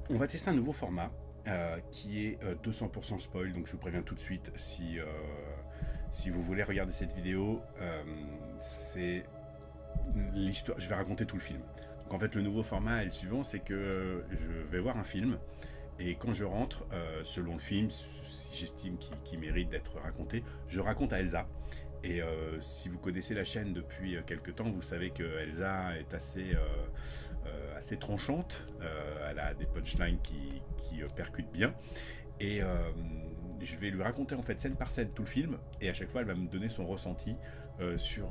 On va tester un nouveau format qui est 200% spoil, donc je vous préviens tout de suite si vous voulez regarder cette vidéo, c'est l'histoire. Je vais raconter tout le film. Donc en fait, le nouveau format est le suivant, c'est que je vais voir un film et quand je rentre, selon le film, si j'estime qu'il mérite d'être raconté, je raconte à Elsa. Et si vous connaissez la chaîne depuis quelques temps, vous savez que Elsa est assez tranchante. Elle a des punchlines qui percutent bien. Et je vais lui raconter en fait scène par scène tout le film. Et à chaque fois, elle va me donner son ressenti sur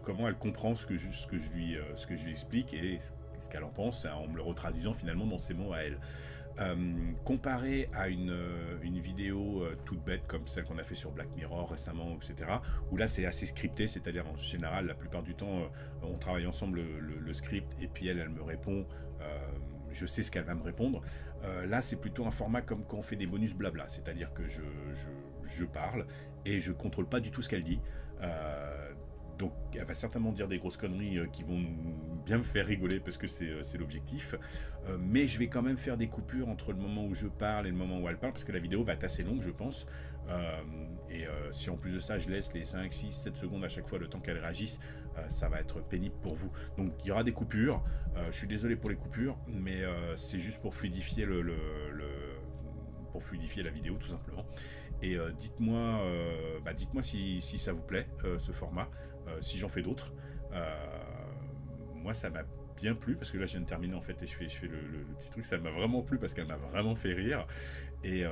comment elle comprend ce que je lui explique et ce qu'elle en pense, en me le retraduisant finalement dans ses mots à elle. Comparé à une vidéo toute bête comme celle qu'on a fait sur Black Mirror récemment, etc., où là c'est assez scripté, c'est-à-dire en général la plupart du temps on travaille ensemble le script et puis elle me répond, je sais ce qu'elle va me répondre. Là c'est plutôt un format comme quand on fait des bonus blabla, c'est-à-dire que je parle et je contrôle pas du tout ce qu'elle dit. Donc elle va certainement dire des grosses conneries qui vont bien me faire rigoler parce que c'est l'objectif. Mais je vais quand même faire des coupures entre le moment où je parle et le moment où elle parle parce que la vidéo va être assez longue je pense. Si en plus de ça je laisse les 5, 6, 7 secondes à chaque fois le temps qu'elle réagisse, ça va être pénible pour vous. Donc il y aura des coupures. Je suis désolé pour les coupures, mais c'est juste pour fluidifier pour fluidifier la vidéo tout simplement. Et dites-moi si ça vous plaît ce format, si j'en fais d'autres. Moi ça m'a bien plu parce que là je viens de terminer en fait et je fais le petit truc, ça m'a vraiment plu parce qu'elle m'a vraiment fait rire. Et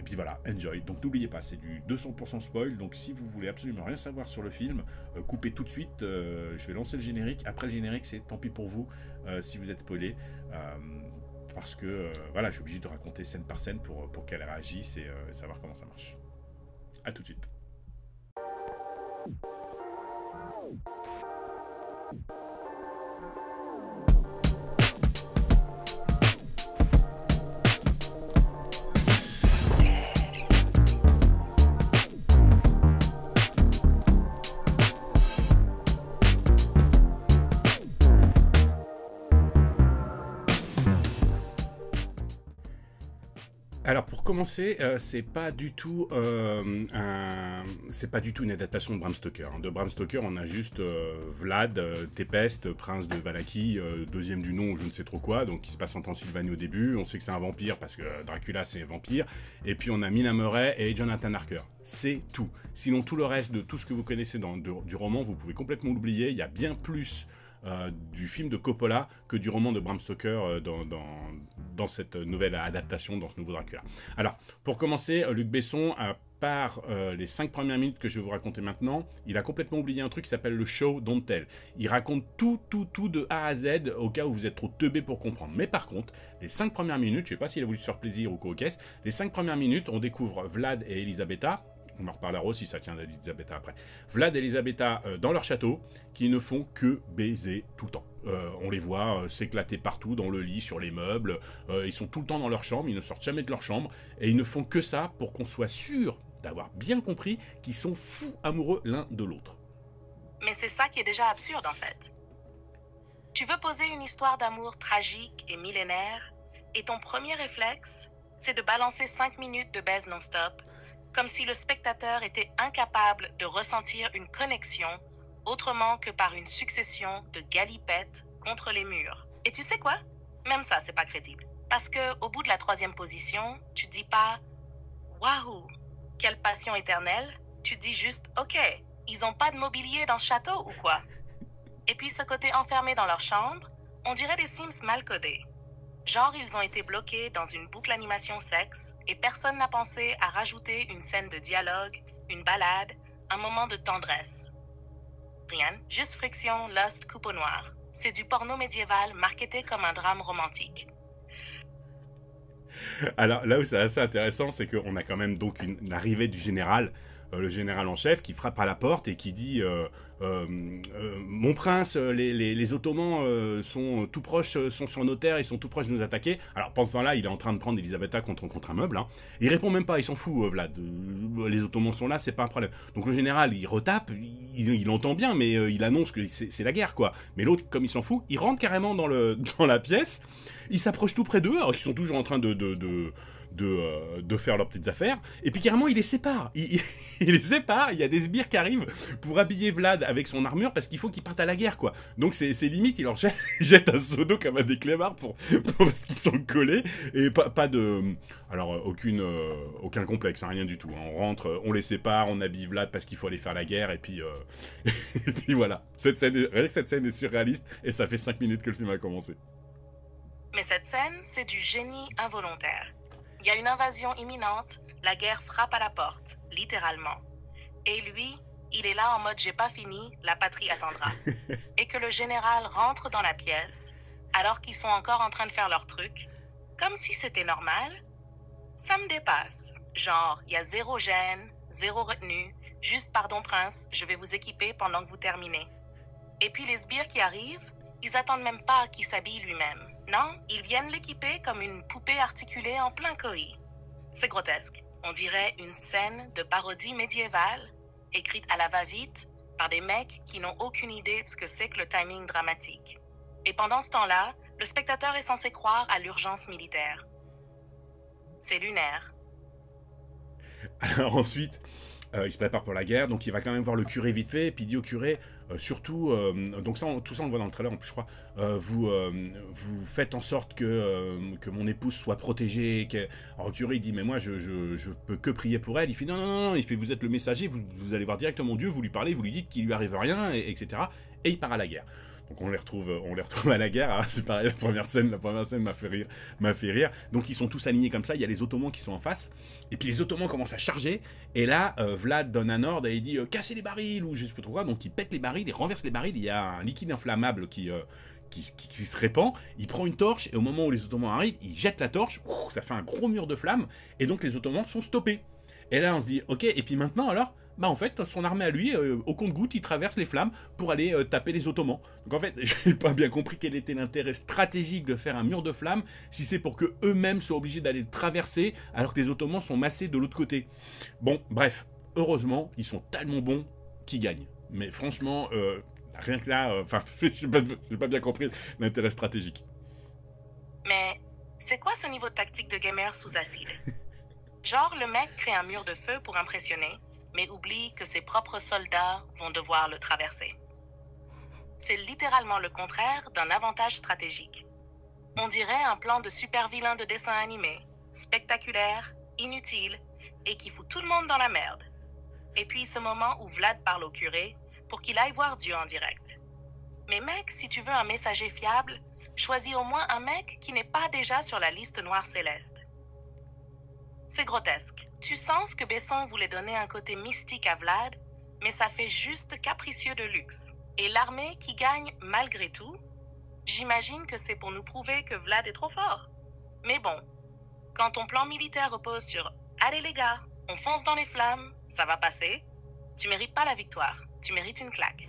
puis voilà, enjoy. Donc n'oubliez pas, c'est du 200% spoil, donc si vous voulez absolument rien savoir sur le film, coupez tout de suite, je vais lancer le générique. Après le générique, c'est tant pis pour vous si vous êtes spoilé. Parce que voilà, je suis obligé de raconter scène par scène pour qu'elle réagisse et savoir comment ça marche. A tout de suite. Alors pour commencer, c'est pas du tout une adaptation de Bram Stoker. De Bram Stoker, on a juste Vlad, Tepest, prince de Valachie, deuxième du nom ou je ne sais trop quoi, donc qui se passe en Transylvanie au début. On sait que c'est un vampire parce que Dracula c'est vampire. Et puis on a Mina Murray et Jonathan Harker. C'est tout. Sinon tout le reste de tout ce que vous connaissez du roman, vous pouvez complètement l'oublier. Il y a bien plus du film de Coppola que du roman de Bram Stoker dans cette nouvelle adaptation, dans ce nouveau Dracula. Alors, pour commencer, Luc Besson, à part les 5 premières minutes que je vais vous raconter maintenant, il a complètement oublié un truc qui s'appelle le show don't tell. Il raconte tout de A à Z au cas où vous êtes trop teubé pour comprendre. Mais par contre, les 5 premières minutes, je sais pas s'il a voulu se faire plaisir ou quoi, les 5 premières minutes, on découvre Vlad et Elisabetta. On en reparlera aussi, ça tient d'Elisabetta après. Vlad et Elisabetta dans leur château, qui ne font que baiser tout le temps. On les voit s'éclater partout, dans le lit, sur les meubles. Ils sont tout le temps dans leur chambre, ils ne sortent jamais de leur chambre. Et ils ne font que ça pour qu'on soit sûr d'avoir bien compris qu'ils sont fous amoureux l'un de l'autre. Mais c'est ça qui est déjà absurde en fait. Tu veux poser une histoire d'amour tragique et millénaire, et ton premier réflexe, c'est de balancer 5 minutes de baise non-stop, comme si le spectateur était incapable de ressentir une connexion autrement que par une succession de galipettes contre les murs. Et tu sais quoi? Même ça, c'est pas crédible. Parce que au bout de la 3e position, tu dis pas « Waouh, quelle passion éternelle », tu dis juste « Ok, ils ont pas de mobilier dans ce château ou quoi ?» Et puis ce côté enfermé dans leur chambre, on dirait des Sims mal codés. Genre, ils ont été bloqués dans une boucle animation sexe et personne n'a pensé à rajouter une scène de dialogue, une balade, un moment de tendresse. Rien, juste friction, lust, coupe au noir. C'est du porno médiéval marketé comme un drame romantique. Alors là où c'est assez intéressant, c'est qu'on a quand même donc une arrivée du général. le général en chef qui frappe à la porte et qui dit mon prince, les Ottomans sont tout proches, sont sur nos terres, ils sont tout proches de nous attaquer. Alors pendant ce temps-là, il est en train de prendre Elisabetta contre un meuble. Hein. Il répond même pas, il s'en fout, Vlad. Les Ottomans sont là, c'est pas un problème. Donc le général, il retape, il entend bien, mais il annonce que c'est la guerre, quoi. Mais l'autre, comme il s'en fout, il rentre carrément dans la pièce, il s'approche tout près d'eux, alors qu'ils sont toujours en train de faire leurs petites affaires, et puis carrément il les sépare, il les sépare, il y a des sbires qui arrivent pour habiller Vlad avec son armure, parce qu'il faut qu'il parte à la guerre, quoi. Donc c'est limite, il leur jette un seau d'eau comme à des clébards parce qu'ils sont collés, et pas de... Alors aucun complexe, hein, rien du tout, hein. On rentre, on les sépare, on habille Vlad parce qu'il faut aller faire la guerre, et puis, et puis voilà. Cette scène est surréaliste, et ça fait 5 minutes que le film a commencé. Mais cette scène, c'est du génie involontaire. Il y a une invasion imminente, la guerre frappe à la porte, littéralement. Et lui, il est là en mode j'ai pas fini, la patrie attendra. Et que le général rentre dans la pièce, alors qu'ils sont encore en train de faire leur truc, comme si c'était normal, ça me dépasse. Genre, il y a zéro gêne, zéro retenue, juste pardon prince, je vais vous équiper pendant que vous terminez. Et puis les sbires qui arrivent, ils attendent même pas qu'il s'habille lui-même. Non, ils viennent l'équiper comme une poupée articulée en plein coï. C'est grotesque. On dirait une scène de parodie médiévale, écrite à la va-vite par des mecs qui n'ont aucune idée de ce que c'est que le timing dramatique. Et pendant ce temps-là, le spectateur est censé croire à l'urgence militaire. C'est lunaire. Alors ensuite, il se prépare pour la guerre, donc il va quand même voir le curé vite fait, et puis il dit au curé, surtout, donc tout ça on le voit dans le trailer en plus je crois, vous faites en sorte que mon épouse soit protégée. Alors le curé il dit mais moi je peux que prier pour elle. Il fait non, il fait vous êtes le messager, vous allez voir directement Dieu, vous lui parlez, vous lui dites qu'il lui arrive rien, etc. Et il part à la guerre. Donc on les retrouve à la guerre. Alors c'est pareil, la première scène m'a fait rire. Donc ils sont tous alignés comme ça, il y a les Ottomans qui sont en face, et puis les Ottomans commencent à charger, et là Vlad donne un ordre et il dit cassez les barils, ou je sais pas trop quoi, donc il pète les barils, il renverse les barils, il y a un liquide inflammable qui se répand, il prend une torche, et au moment où les Ottomans arrivent, il jette la torche, ça fait un gros mur de flammes, et donc les Ottomans sont stoppés. Et là on se dit ok, et puis maintenant alors bah en fait, son armée à lui, au compte-gouttes, il traverse les flammes pour aller taper les Ottomans. Donc en fait, j'ai pas bien compris quel était l'intérêt stratégique de faire un mur de flammes, si c'est pour que eux-mêmes soient obligés d'aller le traverser, alors que les Ottomans sont massés de l'autre côté. Bon, bref, heureusement, ils sont tellement bons qu'ils gagnent. Mais franchement, rien que là, enfin, j'ai pas bien compris l'intérêt stratégique. Mais c'est quoi ce niveau de tactique de gamer sous acide? Genre, le mec crée un mur de feu pour impressionner, mais oublie que ses propres soldats vont devoir le traverser. C'est littéralement le contraire d'un avantage stratégique. On dirait un plan de super vilain de dessin animé, spectaculaire, inutile, et qui fout tout le monde dans la merde. Et puis ce moment où Vlad parle au curé pour qu'il aille voir Dieu en direct. Mais mec, si tu veux un messager fiable, choisis au moins un mec qui n'est pas déjà sur la liste noire céleste. C'est grotesque. Tu sens que Besson voulait donner un côté mystique à Vlad, mais ça fait juste capricieux de luxe. Et l'armée qui gagne malgré tout, j'imagine que c'est pour nous prouver que Vlad est trop fort. Mais bon, quand ton plan militaire repose sur « Allez les gars, on fonce dans les flammes, ça va passer », tu mérites pas la victoire, tu mérites une claque.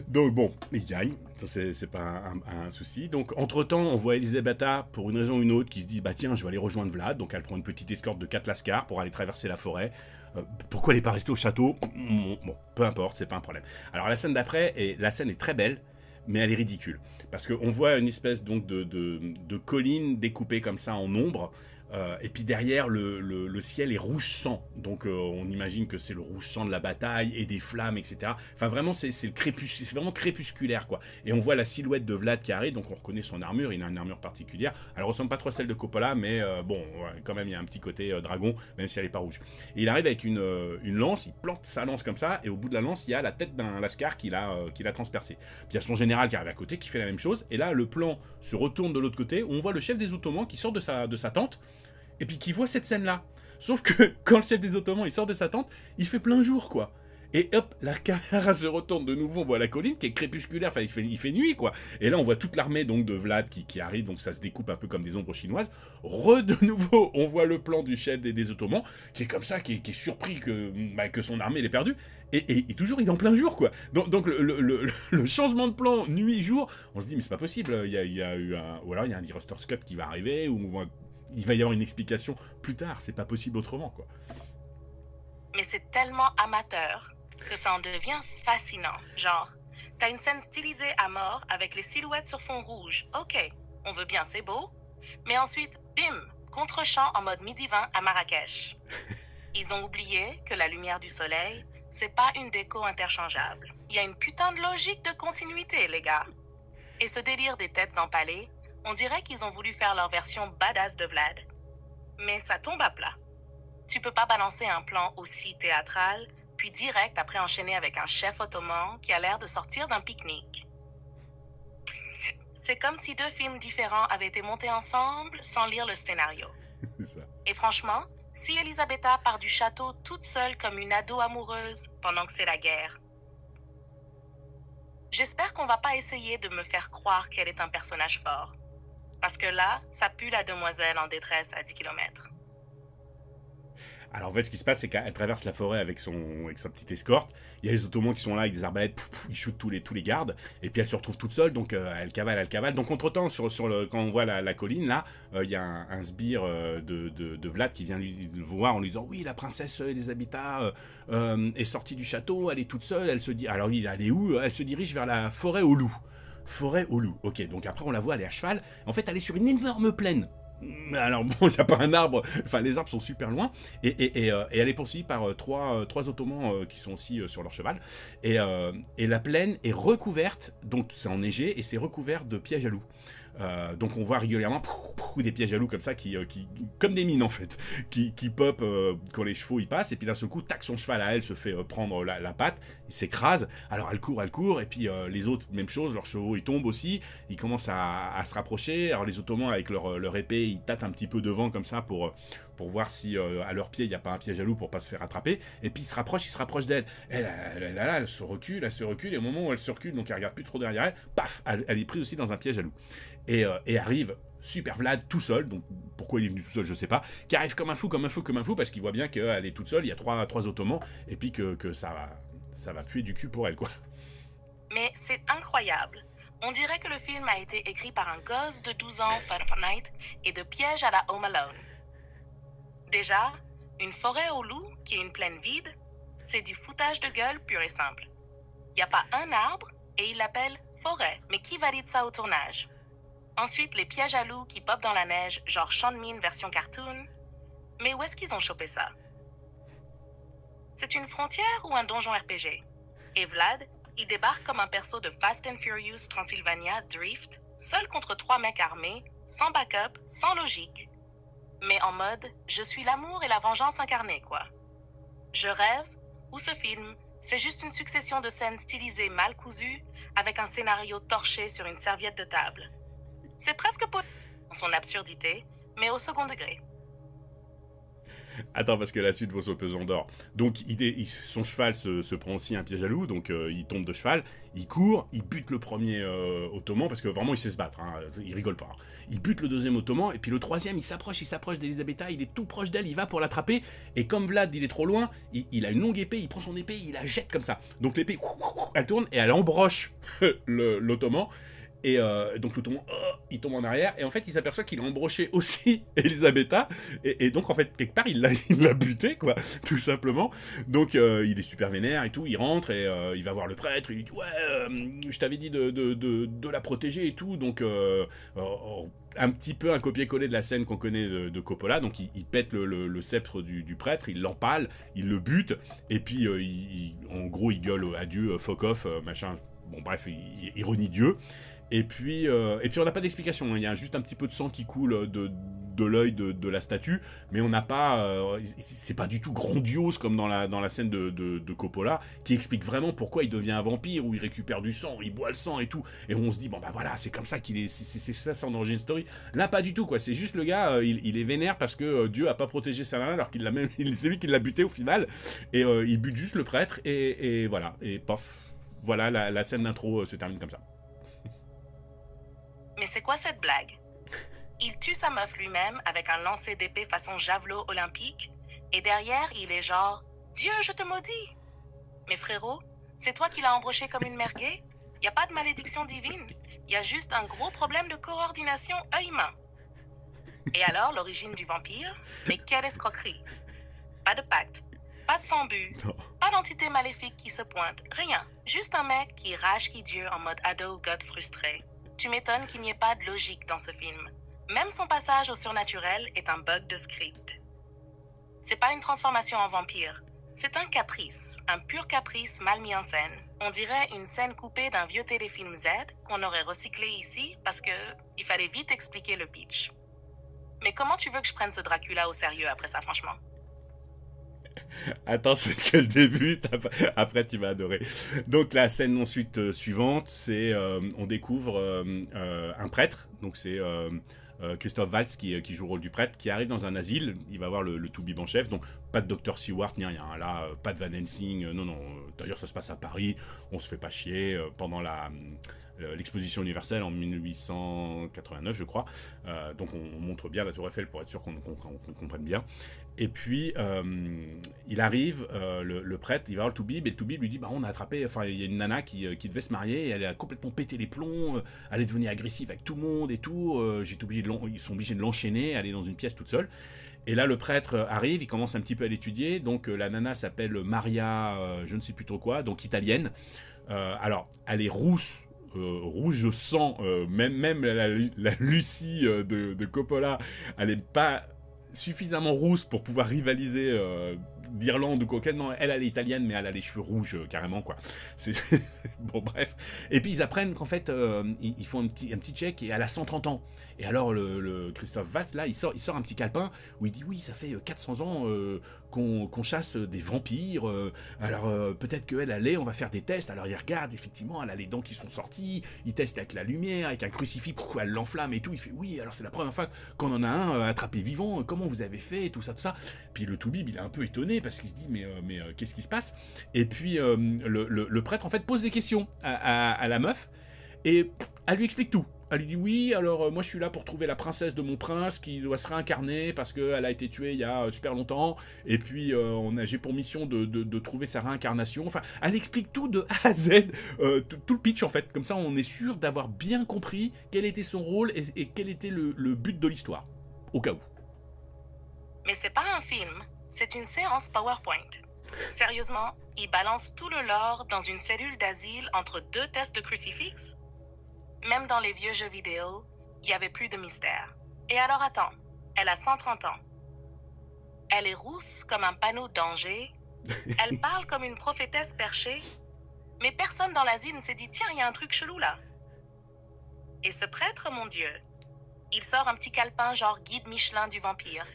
Donc bon, il gagne, ça c'est pas un souci. Donc entre-temps, on voit Elisabetta, pour une raison ou une autre, qui se dit « Bah tiens, je vais aller rejoindre Vlad », donc elle prend une petite escorte de 4 lascars pour aller traverser la forêt. Pourquoi elle n'est pas restée au château? Bon, peu importe, c'est pas un problème. Alors la scène d'après, la scène est très belle, mais elle est ridicule. Parce qu'on voit une espèce donc de colline découpée comme ça en ombre, et puis derrière, le ciel est rouge sang. Donc on imagine que c'est le rouge sang de la bataille et des flammes, etc. Enfin vraiment, c'est vraiment crépusculaire, quoi. Et on voit la silhouette de Vlad qui arrive, donc on reconnaît son armure. Il a une armure particulière. Elle ressemble pas trop à celle de Coppola, mais bon, ouais, quand même, il y a un petit côté dragon, même si elle est pas rouge. Et il arrive avec une lance, il plante sa lance comme ça, et au bout de la lance, il y a la tête d'un lascar qu'il a transpercé. Puis il y a son général qui arrive à côté, qui fait la même chose. Et là, le plan se retourne de l'autre côté, où on voit le chef des Ottomans qui sort de sa tente, et puis qui voit cette scène-là. Sauf que quand le chef des Ottomans il sort de sa tente, il fait plein jour, quoi. Et hop, la caméra se retourne de nouveau, on voit la colline qui est crépusculaire, enfin il fait nuit quoi. Et là on voit toute l'armée donc de Vlad qui arrive, donc ça se découpe un peu comme des ombres chinoises. De nouveau, on voit le plan du chef des Ottomans, qui est comme ça, qui est surpris que son armée l'ait perdue. Et toujours il est en plein jour quoi. Donc le changement de plan nuit-jour, on se dit mais c'est pas possible, il y a eu un... Ou alors il y a un director's cut qui va arriver, ou il va y avoir une explication plus tard, c'est pas possible autrement quoi. Mais c'est tellement amateur que ça en devient fascinant. Genre, t'as une scène stylisée à mort avec les silhouettes sur fond rouge. Ok, on veut bien, c'est beau. Mais ensuite, bim, contre-champ en mode midi-20 à Marrakech. Ils ont oublié que la lumière du soleil, c'est pas une déco interchangeable. Il y a une putain de logique de continuité, les gars. Et ce délire des têtes empalées, on dirait qu'ils ont voulu faire leur version badass de Vlad. Mais ça tombe à plat. Tu peux pas balancer un plan aussi théâtral, puis direct après enchaîner avec un chef ottoman qui a l'air de sortir d'un pique-nique. C'est comme si 2 films différents avaient été montés ensemble sans lire le scénario. C'est ça. Et franchement, si Elisabetta part du château toute seule comme une ado amoureuse pendant que c'est la guerre, j'espère qu'on va pas essayer de me faire croire qu'elle est un personnage fort. Parce que là, ça pue la demoiselle en détresse à 10 km. Alors en fait, ce qui se passe, c'est qu'elle traverse la forêt avec sa petite escorte. Il y a les Ottomans qui sont là avec des arbalètes, ils shootent tous les gardes. Et puis elle se retrouve toute seule, donc elle cavale. Donc entre-temps, quand on voit la colline, là, il y a un sbire de Vlad qui vient le voir en lui disant « Oui, la princesse Elisabetta est sortie du château, elle est toute seule, elle se dit... » Alors lui, elle est où? Elle se dirige vers la forêt aux loups. Forêt aux loups. Ok, donc après on la voit, elle est à cheval. En fait, elle est sur une énorme plaine. Alors bon, il n'y a pas un arbre, enfin les arbres sont super loin, et elle est poursuivie par trois Ottomans qui sont aussi sur leur cheval, et la plaine est recouverte, donc c'est enneigé, et c'est recouvert de pièges à loups. Donc on voit régulièrement des pièges à loups comme ça, qui comme des mines en fait, qui pop quand les chevaux y passent, et puis d'un seul coup, tac, son cheval à elle se fait prendre la patte, il s'écrase, alors elle court, et puis les autres, même chose, leurs chevaux ils tombent aussi, ils commencent à se rapprocher, alors les Ottomans avec leur épée, ils tâtent un petit peu devant comme ça pour voir si à leurs pieds il n'y a pas un piège à loup pour pas se faire attraper, et puis ils se rapprochent d'elle, elle se recule, et au moment où elle se recule, donc elle regarde plus trop derrière elle, paf, elle est prise aussi dans un piège à loup. Et arrive Super Vlad tout seul, donc pourquoi il est venu tout seul je sais pas, qui arrive comme un fou parce qu'il voit bien qu'elle est toute seule, il y a trois Ottomans, et puis que ça va puer du cul pour elle quoi. Mais c'est incroyable. On dirait que le film a été écrit par un gosse de 12 ans Fahrenheit et de piège à la Home Alone. Déjà, une forêt aux loups qui est une plaine vide, c'est du foutage de gueule pur et simple. Il n'y a pas un arbre et il l'appelle forêt, mais qui valide ça au tournage? Ensuite, les pièges à loups qui popent dans la neige, genre Sean Mean version cartoon. Mais où est-ce qu'ils ont chopé ça? C'est une frontière ou un donjon RPG? Et Vlad, il débarque comme un perso de Fast and Furious Transylvania Drift, seul contre 3 mecs armés, sans backup, sans logique. Mais en mode, je suis l'amour et la vengeance incarnée, quoi. Je rêve, ou ce film, c'est juste une succession de scènes stylisées mal cousues, avec un scénario torché sur une serviette de table. C'est presque pas dans son absurdité, mais au second degré. Attends, parce que la suite vaut son pesant d'or. Donc, son cheval se prend aussi un piège à loup, donc il tombe de cheval, il court, il bute le premier Ottoman, parce que vraiment il sait se battre, hein, il rigole pas. Hein. Il bute le deuxième Ottoman, et puis le troisième, il s'approche d'Elisabetta, il est tout proche d'elle, il va pour l'attraper, et comme Vlad, il est trop loin, il a une longue épée, il prend son épée, il la jette comme ça. Donc l'épée, elle tourne, et elle embroche l'Ottoman. Et donc l'Ottoman, il tombe en arrière, et en fait il s'aperçoit qu'il a embroché aussi Elisabetta, et donc en fait quelque part il l'a buté quoi, tout simplement. Donc il est super vénère et tout, il rentre et il va voir le prêtre, il lui dit ouais je t'avais dit de la protéger et tout, donc un petit peu un copier-coller de la scène qu'on connaît de Coppola, donc il pète le sceptre du prêtre, il l'empale, il le bute, et puis en gros il gueule à Dieu, fuck off, machin, bon bref, il renie Dieu. Et puis on n'a pas d'explication, hein. Il y a juste un petit peu de sang qui coule de de l'œil de la statue, mais on n'a pas... c'est pas du tout grandiose comme dans la scène de Coppola, qui explique vraiment pourquoi il devient un vampire, où il récupère du sang, il boit le sang et tout, et on se dit, bon bah voilà, c'est comme ça qu'il est... C'est ça son origin story. Là, pas du tout, quoi. C'est juste le gars, il est vénère parce que Dieu a pas protégé sa nana, alors qu'il l'a même... c'est lui qui l'a buté au final, et il bute juste le prêtre, et voilà, et pof. Voilà, la scène d'intro se termine comme ça. Mais c'est quoi cette blague? Il tue sa meuf lui-même avec un lancer d'épée façon javelot olympique, et derrière, il est genre « Dieu, je te maudis !» Mais frérot, c'est toi qui l'as embauché comme une merguez? Y a pas de malédiction divine, y a juste un gros problème de coordination œil-main. Et alors, l'origine du vampire? Mais quelle escroquerie! Pas de pacte, pas de sang-bu, pas d'entité maléfique qui se pointe, rien. Juste un mec qui rage qui Dieu en mode ado god frustré. Tu m'étonnes qu'il n'y ait pas de logique dans ce film. Même son passage au surnaturel est un bug de script. C'est pas une transformation en vampire. C'est un caprice, un pur caprice mal mis en scène. On dirait une scène coupée d'un vieux téléfilm Z qu'on aurait recyclé ici parce que il fallait vite expliquer le pitch. Mais comment tu veux que je prenne ce Dracula au sérieux après ça, franchement? Attends, c'est que le début, après tu vas adorer. Donc la scène ensuite suivante, c'est on découvre un prêtre, donc c'est Christophe Waltz qui joue le rôle du prêtre, qui arrive dans un asile, il va voir le toubib en chef, donc pas de Dr. Seward ni rien, là, pas de Van Helsing, non, d'ailleurs ça se passe à Paris, on se fait pas chier, pendant l'exposition universelle en 1889 je crois, donc on montre bien la tour Eiffel pour être sûr qu'on comprenne bien. Et puis il arrive, le prêtre, il va voir le toubib, et le toubib lui dit bah on a attrapé, enfin il y a une nana qui devait se marier, et elle a complètement pété les plombs, elle est devenue agressive avec tout le monde et tout, ils sont obligés de l'enchaîner, elle est dans une pièce toute seule. Et là le prêtre arrive, il commence un petit peu à l'étudier, donc la nana s'appelle Maria, je ne sais plus trop quoi, donc italienne. Alors elle est rousse, rouge sang, même la Lucie de Coppola, elle est pas suffisamment rousse pour pouvoir rivaliser d'Irlande ou quoi. Non, elle est italienne, mais elle a les cheveux rouges carrément, quoi. Bon, bref. Et puis ils apprennent qu'en fait, ils font un petit check, et elle a 130 ans. Et alors le Christophe Waltz, là, il sort un petit calepin où il dit oui, ça fait 400 ans qu'on chasse des vampires. Alors peut-être qu'elle allait, on va faire des tests. Alors il regarde, effectivement, elle a les dents qui sont sorties. Il teste avec la lumière, avec un crucifix, pourquoi elle l'enflamme et tout. Il fait oui, alors c'est la première fois qu'on en a un attrapé vivant. Comment vous avez fait, tout ça, tout ça. Puis le toubib, il est un peu étonné parce qu'il se dit mais qu'est-ce qui se passe? Et puis le prêtre en fait pose des questions à la meuf, et elle lui explique tout. Elle lui dit oui, alors moi je suis là pour trouver la princesse de mon prince qui doit se réincarner parce qu'elle a été tuée il y a super longtemps, et puis j'ai pour mission de trouver sa réincarnation. Enfin, elle explique tout de A à Z, tout le pitch en fait, comme ça on est sûr d'avoir bien compris quel était son rôle et quel était le but de l'histoire, au cas où. Mais c'est pas un film, c'est une séance PowerPoint. Sérieusement, il balance tout le lore dans une cellule d'asile entre deux tests de crucifix? Même dans les vieux jeux vidéo, il y avait plus de mystère. Et alors attends, elle a 130 ans. Elle est rousse comme un panneau de danger. Elle parle comme une prophétesse perchée. Mais personne dans l'asile ne s'est dit tiens, il y a un truc chelou là. Et ce prêtre, mon Dieu, il sort un petit calepin genre guide Michelin du vampire.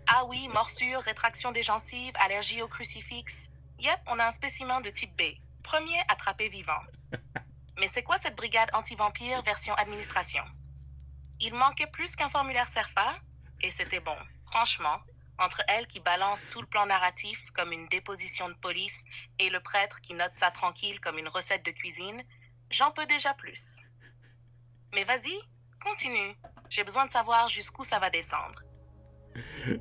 Ah oui, morsure, rétraction des gencives, allergie au crucifix. Yep, on a un spécimen de type B. Premier attrapé vivant. Mais c'est quoi cette brigade anti-vampire version administration? Il manquait plus qu'un formulaire CERFA, et c'était bon. Franchement, entre elle qui balance tout le plan narratif comme une déposition de police et le prêtre qui note ça tranquille comme une recette de cuisine, j'en peux déjà plus. Mais vas-y, continue. J'ai besoin de savoir jusqu'où ça va descendre.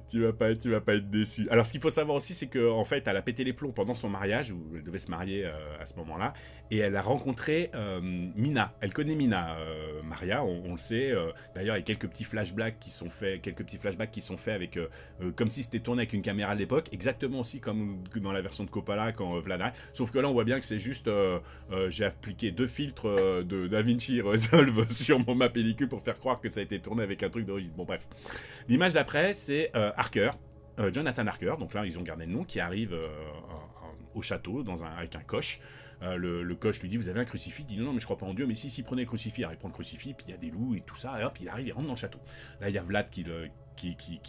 Tu vas pas être déçu. Alors ce qu'il faut savoir aussi, c'est qu'en fait elle a pété les plombs pendant son mariage, où elle devait se marier à ce moment-là, et elle a rencontré Mina. Elle connaît Mina, Maria, on le sait. D'ailleurs il y a quelques petits flashbacks qui sont faits avec comme si c'était tourné avec une caméra de l'époque, exactement aussi comme dans la version de Coppola quand Vlad arrive. Sauf que là on voit bien que c'est juste j'ai appliqué 2 filtres de DaVinci Resolve sur ma pellicule pour faire croire que ça a été tourné avec un truc d'origine. Bon bref. L'image d'après, c'est Harker, Jonathan Harker, donc là ils ont gardé le nom, qui arrive au château avec un coche. le coach lui dit, vous avez un crucifix? Il dit, non, mais je crois pas en Dieu, mais si, prenez le crucifix. Alors il prend le crucifix, puis il y a des loups et tout ça, et hop, il arrive, il rentre dans le château. Là, il y a Vlad qui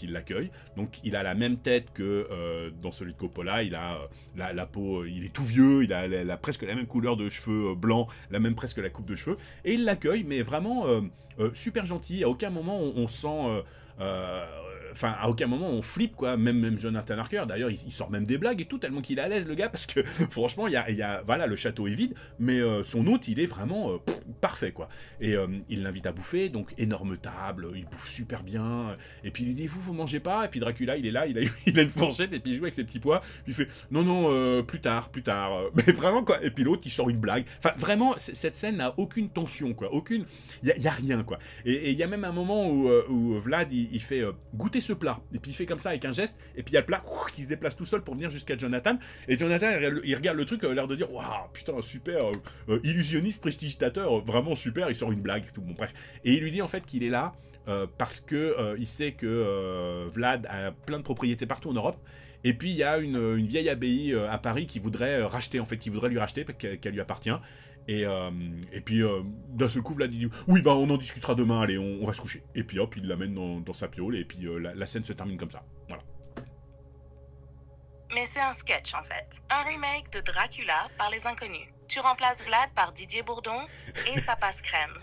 l'accueille. Donc il a la même tête que dans celui de Coppola, il a la peau, il est tout vieux, il a presque la même couleur de cheveux blancs, presque la coupe de cheveux, et il l'accueille, mais vraiment super gentil. À aucun moment on sent... Enfin, à aucun moment on flippe, quoi. Même Jonathan Harker, d'ailleurs, il sort même des blagues et tout, tellement qu'il est à l'aise, le gars, parce que franchement, voilà, le château est vide, mais son hôte, il est vraiment parfait, quoi. Et il l'invite à bouffer, donc énorme table, il bouffe super bien, et puis il lui dit, vous mangez pas, et puis Dracula, il est là, il a une fourchette, et puis il joue avec ses petits pois, puis il fait, non, plus tard, mais vraiment, quoi. Et puis l'autre, il sort une blague. Enfin, vraiment, cette scène n'a aucune tension, quoi, il y a rien, quoi. Et il y a même un moment où Vlad, il fait goûter ce plat, et puis il fait comme ça avec un geste, et puis il y a le plat qui se déplace tout seul pour venir jusqu'à Jonathan, et Jonathan il regarde le truc, a l'air de dire waouh, putain, super, illusionniste, prestidigitateur, vraiment super, il sort une blague, tout, bon, bref. Et il lui dit en fait qu'il est là parce que il sait que Vlad a plein de propriétés partout en Europe, et puis il y a une vieille abbaye à Paris qui voudrait racheter, en fait, qui voudrait lui racheter, qu'elle lui appartient. Et puis d'un seul coup Vlad dit oui, bah on en discutera demain, allez, on va se coucher. Et puis hop, il l'amène dans sa piole, et puis la scène se termine comme ça. Voilà. Mais c'est un sketch en fait. Un remake de Dracula par les inconnus. Tu remplaces Vlad par Didier Bourdon et ça passe crème.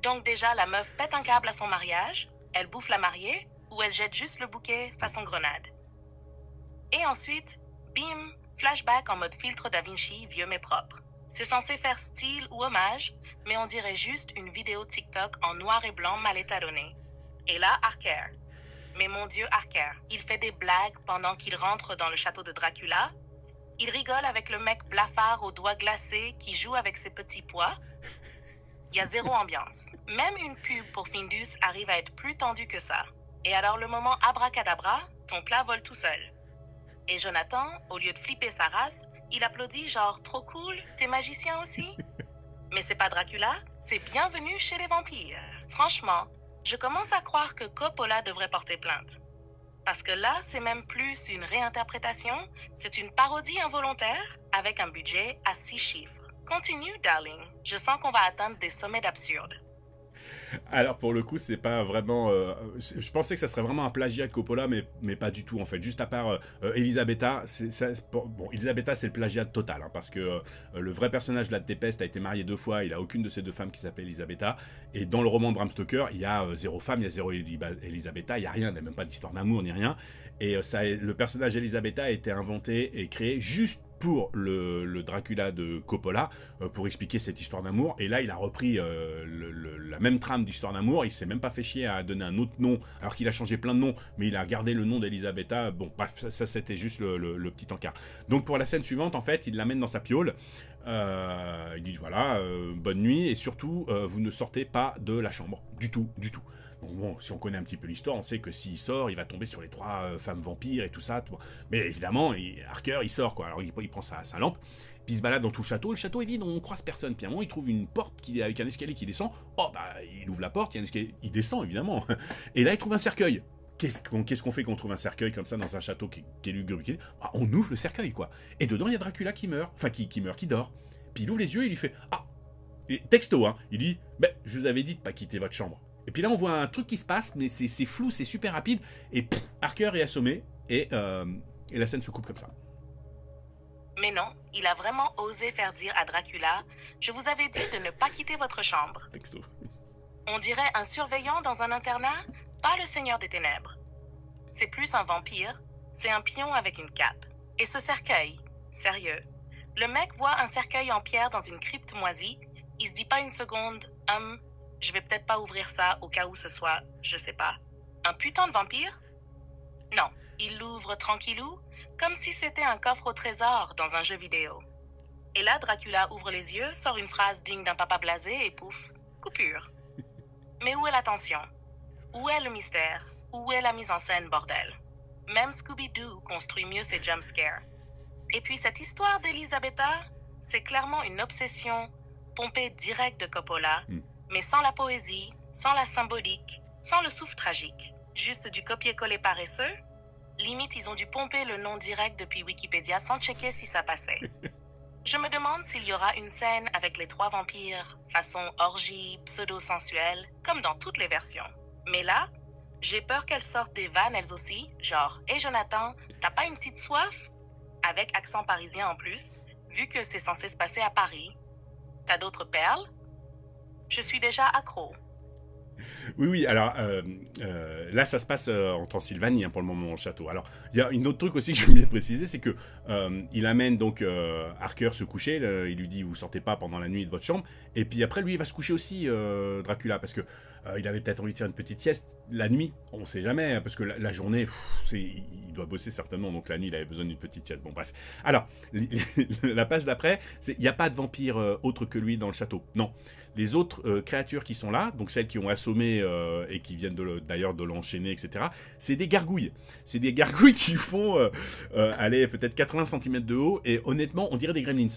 Donc déjà la meuf pète un câble à son mariage, elle bouffe la mariée ou elle jette juste le bouquet façon grenade. Et ensuite, bim, flashback en mode filtre Da Vinci vieux mais propre. C'est censé faire style ou hommage, mais on dirait juste une vidéo TikTok en noir et blanc mal étalonnée. Et là, Harker. Mais mon Dieu, Harker, il fait des blagues pendant qu'il rentre dans le château de Dracula. Il rigole avec le mec blafard aux doigts glacés qui joue avec ses petits pois. Il y a zéro ambiance. Même une pub pour Findus arrive à être plus tendue que ça. Et alors le moment abracadabra, ton plat vole tout seul. Et Jonathan, au lieu de flipper sa race, il applaudit genre « Trop cool, t'es magicien aussi ?» Mais c'est pas Dracula, c'est Bienvenue chez les vampires. Franchement, je commence à croire que Coppola devrait porter plainte. Parce que là, c'est même plus une réinterprétation, c'est une parodie involontaire avec un budget à 6 chiffres. Continue, darling. Je sens qu'on va atteindre des sommets d'absurde. Alors pour le coup, c'est pas vraiment... je pensais que ça serait vraiment un plagiat de Coppola, mais pas du tout en fait. Juste à part Elisabetta, bon, Elisabetta c'est le plagiat total, hein, parce que le vrai personnage de la Tempest a été marié 2 fois, il a aucune de ces 2 femmes qui s'appelle Elisabetta, et dans le roman de Bram Stoker, il y a 0 femme, il y a 0 Elisabetta, il y a rien, il n'y a même pas d'histoire d'amour ni rien, et le personnage Elisabetta a été inventé et créé juste pour le Dracula de Coppola, pour expliquer cette histoire d'amour, et là il a repris la même trame d'histoire d'amour, il s'est même pas fait chier à donner un autre nom, alors qu'il a changé plein de noms, mais il a gardé le nom d'Elisabetta. Bon bref, ça c'était juste le petit encart. Donc pour la scène suivante, en fait, il l'amène dans sa piole, il dit voilà, bonne nuit, et surtout vous ne sortez pas de la chambre, du tout. Donc bon, si on connaît un petit peu l'histoire, on sait que s'il sort, il va tomber sur les 3 femmes vampires et tout ça. Tout. Mais évidemment, Harker, il sort, quoi. Alors il prend sa lampe, puis il se balade dans tout le château. Le château est vide, on croise personne. Puis à un moment, il trouve une porte avec un escalier qui descend. Oh, bah, il ouvre la porte, il y a un escalier, il descend, évidemment. Et là, il trouve un cercueil. Qu'est-ce qu'on fait quand on trouve un cercueil comme ça dans un château qui est lugubre? Bah, on ouvre le cercueil, quoi. Et dedans, il y a Dracula qui meurt. Enfin, qui dort. Puis il ouvre les yeux et il lui fait ah. Et texto, hein. Il dit ben, je vous avais dit de pas quitter votre chambre. Et puis là, on voit un truc qui se passe, mais c'est flou, c'est super rapide. Et Harker est assommé, et la scène se coupe comme ça. Mais non, il a vraiment osé faire dire à Dracula « Je vous avais dit de ne pas quitter votre chambre. » Texto. On dirait un surveillant dans un internat, pas le Seigneur des Ténèbres. C'est plus un vampire, c'est un pion avec une cape. Et ce cercueil, sérieux. Le mec voit un cercueil en pierre dans une crypte moisie, il se dit pas une seconde « Je vais peut-être pas ouvrir ça au cas où ce soit, je sais pas, un putain de vampire ?» Non, il l'ouvre tranquillou, comme si c'était un coffre au trésor dans un jeu vidéo. Et là, Dracula ouvre les yeux, sort une phrase digne d'un papa blasé et pouf, coupure. Mais où est la tension? Où est le mystère? Où est la mise en scène, bordel? Même Scooby-Doo construit mieux ses jumpscares. Et puis cette histoire d'Elisabetta, c'est clairement une obsession pompée direct de Coppola, mais sans la poésie, sans la symbolique, sans le souffle tragique. Juste du copier-coller paresseux. Limite, ils ont dû pomper le nom direct depuis Wikipédia sans checker si ça passait. Je me demande s'il y aura une scène avec les 3 vampires, façon orgie, pseudo-sensuelle, comme dans toutes les versions. Mais là, j'ai peur qu'elles sortent des vannes elles aussi, genre « Hey Jonathan, t'as pas une petite soif ?» Avec accent parisien en plus, vu que c'est censé se passer à Paris. T'as d'autres perles? Je suis déjà accro. Oui, alors là, ça se passe en Transylvanie pour le moment, au château. Alors, il y a une autre truc aussi que j'ai oublié de préciser, c'est que il amène donc Harker se coucher, il lui dit « Vous sortez pas pendant la nuit de votre chambre », et puis après, lui, il va se coucher aussi, Dracula, parce que il avait peut-être envie de faire une petite sieste la nuit, on sait jamais, hein, parce que la journée, il doit bosser certainement, donc la nuit, il avait besoin d'une petite sieste. Bon, bref. Alors, la page d'après, il n'y a pas de vampire autre que lui dans le château, non. Les autres créatures qui sont là, donc celles qui ont assommé et qui viennent d'ailleurs de l'enchaîner, etc., c'est des gargouilles. C'est des gargouilles qui font, allez, peut-être 80 cm de haut, et honnêtement, on dirait des gremlins.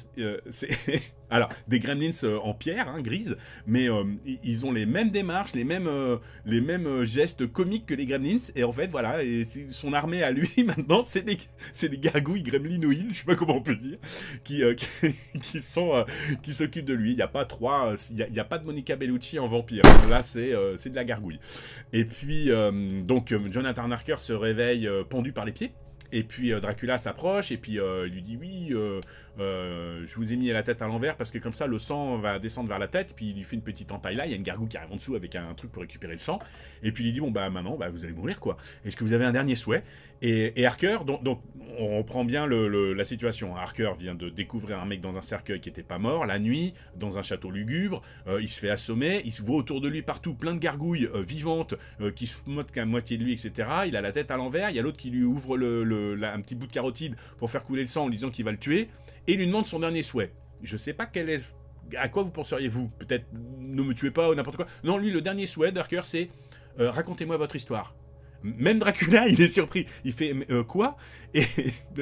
Alors, des gremlins en pierre, hein, grise, mais ils ont les mêmes démarches, les mêmes gestes comiques que les gremlins, et en fait, voilà, et son armée à lui, maintenant, c'est des gargouilles gremlinoïdes, je sais pas comment on peut dire, qui s'occupent de lui. Il n'y a pas il n'y a pas de Monica Bellucci en vampire. Là, c'est de la gargouille. Et puis, donc, Jonathan Harker se réveille pendu par les pieds. Et puis Dracula s'approche et puis il lui dit oui, je vous ai mis la tête à l'envers parce que comme ça le sang va descendre vers la tête. Puis il lui fait une petite entaille là, il y a une gargouille qui arrive en dessous avec un truc pour récupérer le sang. Et puis il lui dit bon bah maman, bah, vous allez mourir quoi. Est-ce que vous avez un dernier souhait? Et Harker, donc on reprend bien la situation. Harker vient de découvrir un mec dans un cercueil qui n'était pas mort la nuit, dans un château lugubre. Il se fait assommer, il se voit autour de lui partout plein de gargouilles vivantes qui se moquent à moitié de lui, etc. Il a la tête à l'envers, il y a l'autre qui lui ouvre un petit bout de carotide pour faire couler le sang en lui disant qu'il va le tuer, et il lui demande son dernier souhait. Je sais pas à quoi vous penseriez-vous? Peut-être ne me tuez pas ou n'importe quoi. Non, lui, le dernier souhait d'Harker, c'est racontez-moi votre histoire. Même Dracula, il est surpris. Il fait quoi? Et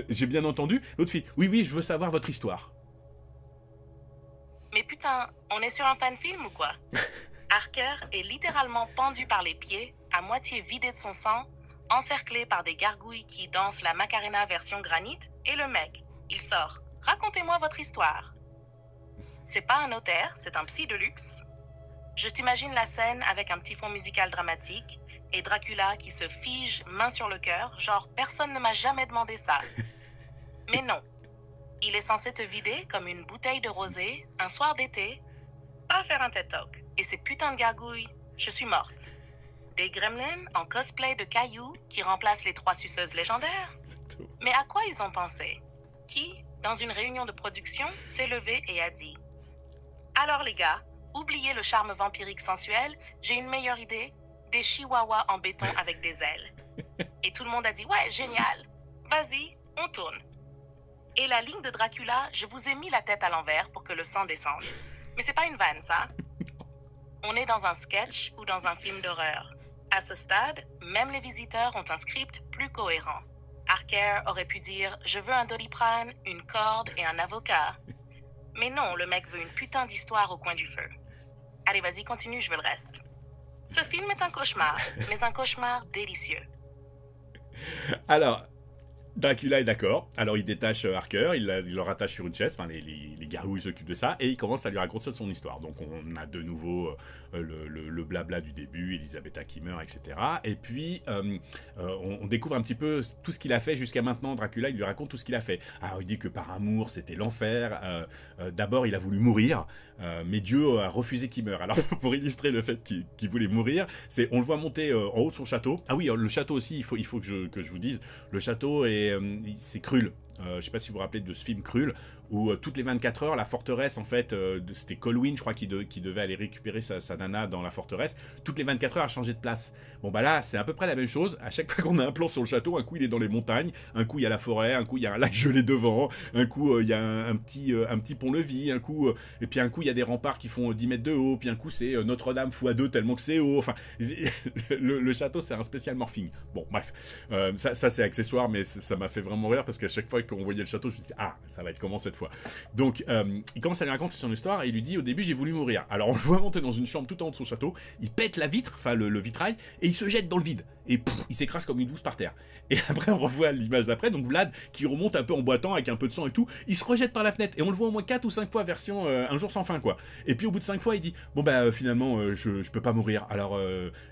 j'ai bien entendu. L'autre fille, oui, je veux savoir votre histoire. Mais putain, on est sur un fan film ou quoi? Harker est littéralement pendu par les pieds, à moitié vidé de son sang, encerclé par des gargouilles qui dansent la Macarena version granit, et le mec, il sort. Racontez-moi votre histoire. C'est pas un notaire, c'est un psy de luxe. Je t'imagine la scène avec un petit fond musical dramatique, et Dracula qui se fige, main sur le cœur, genre personne ne m'a jamais demandé ça. Mais non. Il est censé te vider comme une bouteille de rosé, un soir d'été, pas faire un TED Talk. Et ces putains de gargouilles, je suis morte. Des gremlins en cosplay de cailloux qui remplacent les 3 suceuses légendaires. Mais à quoi ils ont pensé? Qui, dans une réunion de production, s'est levé et a dit « Alors les gars, oubliez le charme vampirique sensuel, j'ai une meilleure idée, des chihuahuas en béton avec des ailes. » Et tout le monde a dit « Ouais, génial, vas-y, on tourne. » Et la ligne de Dracula, je vous ai mis la tête à l'envers pour que le sang descende. Mais c'est pas une vanne, ça. On est dans un sketch ou dans un film d'horreur. À ce stade, même les visiteurs ont un script plus cohérent. Harker aurait pu dire « Je veux un Doliprane, une corde et un avocat. » Mais non, le mec veut une putain d'histoire au coin du feu. Allez, vas-y, continue, je veux le reste. Ce film est un cauchemar, mais un cauchemar délicieux. Alors, Dracula est d'accord. Alors il détache Harker, il le rattache sur une chaise, enfin les gargouilles s'occupent de ça, et il commence à lui raconter son histoire. Donc on a de nouveau le blabla du début, Elisabetta qui meurt, etc. Et puis on découvre un petit peu tout ce qu'il a fait jusqu'à maintenant. Dracula, il lui raconte tout ce qu'il a fait. Alors il dit que par amour c'était l'enfer. D'abord il a voulu mourir, mais Dieu a refusé qu'il meure. Alors pour illustrer le fait qu'il voulait mourir, on le voit monter en haut de son château. Ah oui, le château aussi, il faut que je vous dise, le château c'est Krull. Je ne sais pas si vous vous rappelez de ce film Krull, où toutes les 24 heures, la forteresse, en fait, c'était Colwyn, je crois, qui devait aller récupérer sa nana dans la forteresse. Toutes les 24 heures, a changé de place. Bon, bah là, c'est à peu près la même chose. À chaque fois qu'on a un plan sur le château, un coup, il est dans les montagnes, un coup, il y a la forêt, un coup, il y a un lac gelé devant, un coup, il y a un petit pont-levis, un coup, et puis un coup, il y a des remparts qui font 10 mètres de haut, puis un coup, c'est Notre-Dame x2 tellement que c'est haut. Enfin, le château, c'est un spécial morphing. Bon, bref. Ça c'est accessoire, mais ça m'a fait vraiment rire parce qu'à chaque fois qu'on voyait le château, je me disais, ah, ça va être comment cette fois? fois. Donc, il commence à lui raconter son histoire et il lui dit, au début, j'ai voulu mourir. Alors, on le voit monter dans une chambre tout en haut de son château, il pète la vitre, enfin le vitrail, et il se jette dans le vide. Et il s'écrase comme une douce par terre. Et après, on revoit l'image d'après, donc Vlad, qui remonte un peu en boitant, avec un peu de sang et tout, il se rejette par la fenêtre, et on le voit au moins 4 ou 5 fois, version Un jour sans fin, quoi. Et puis, au bout de 5 fois, il dit, bon bah, finalement, je peux pas mourir, alors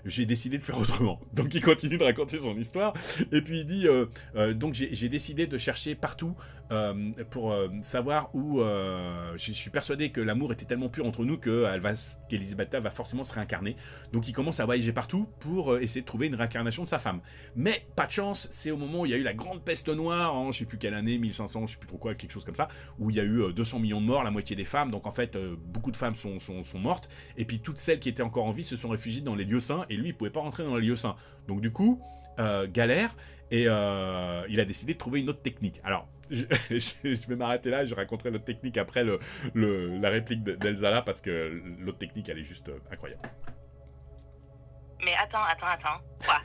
j'ai décidé de faire autrement. Donc, il continue de raconter son histoire, et puis il dit, donc j'ai décidé de chercher partout pour savoir où... je suis persuadé que l'amour était tellement pur entre nous qu'Elisabetta va forcément se réincarner. Donc il commence à voyager partout pour essayer de trouver une réincarnation de sa femme. Mais pas de chance, c'est au moment où il y a eu la grande peste noire, en je sais plus quelle année, 1500, je sais plus trop quoi, quelque chose comme ça, où il y a eu 200 millions de morts, la moitié des femmes, donc en fait beaucoup de femmes sont mortes, et puis toutes celles qui étaient encore en vie se sont réfugiées dans les lieux saints, et lui il pouvait pas rentrer dans les lieux saints. Donc du coup, galère, et il a décidé de trouver une autre technique. Alors, je vais m'arrêter là, je raconterai l'autre technique après la réplique d'Elsa là, parce que l'autre technique, elle est juste incroyable. Mais attends. Quoi?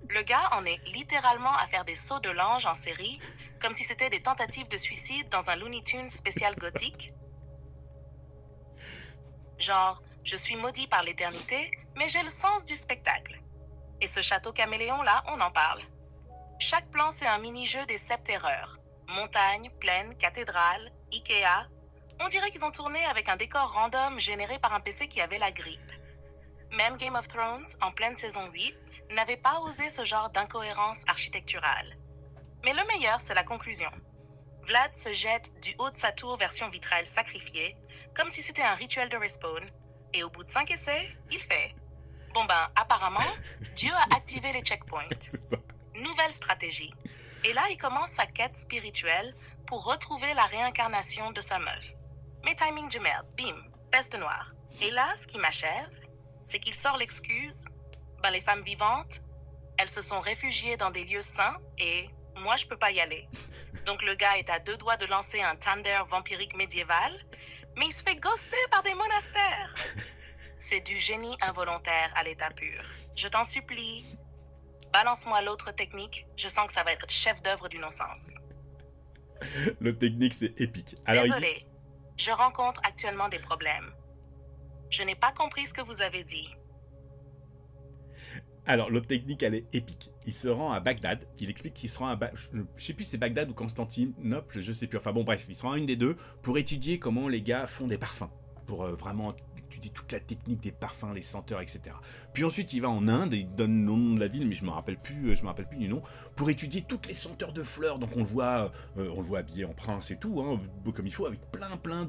Le gars en est littéralement à faire des sauts de l'ange en série, comme si c'était des tentatives de suicide dans un Looney Tunes spécial gothique? Genre, je suis maudit par l'éternité, mais j'ai le sens du spectacle. Et ce château caméléon là, on en parle. Chaque plan, c'est un mini-jeu des 7 terreurs. Montagne, plaine, cathédrale, Ikea. On dirait qu'ils ont tourné avec un décor random généré par un PC qui avait la grippe. Même Game of Thrones, en pleine saison 8, n'avait pas osé ce genre d'incohérence architecturale. Mais le meilleur, c'est la conclusion. Vlad se jette du haut de sa tour version vitrail sacrifiée, comme si c'était un rituel de respawn, et au bout de 5 essais, il fait. Bon ben, apparemment, Dieu a activé les checkpoints. Nouvelle stratégie. Et là, il commence sa quête spirituelle pour retrouver la réincarnation de sa meuf. Mais timing de merde, bim, peste noire. Et là, ce qui m'achève, c'est qu'il sort l'excuse, ben les femmes vivantes, elles se sont réfugiées dans des lieux saints et moi, je peux pas y aller. Donc le gars est à 2 doigts de lancer un Thunder vampirique médiéval, mais il se fait ghoster par des monastères. C'est du génie involontaire à l'état pur. Je t'en supplie. Balance-moi l'autre technique, je sens que ça va être chef d'œuvre du non-sens. L'autre technique, c'est épique. Alors, désolé, je rencontre actuellement des problèmes. Je n'ai pas compris ce que vous avez dit. Alors, l'autre technique, elle est épique. Il se rend à Bagdad, il explique qu'il se rend à... Je sais plus si c'est Bagdad ou Constantinople, je sais plus. Enfin bon, bref, il se rend à une des deux pour étudier comment les gars font des parfums. Pour vraiment étudier toute la technique des parfums, les senteurs, etc. Puis ensuite, il va en Inde, et il donne le nom de la ville, mais je me rappelle plus du nom, pour étudier toutes les senteurs de fleurs. Donc on le voit habillé en prince et tout, hein, comme il faut, avec plein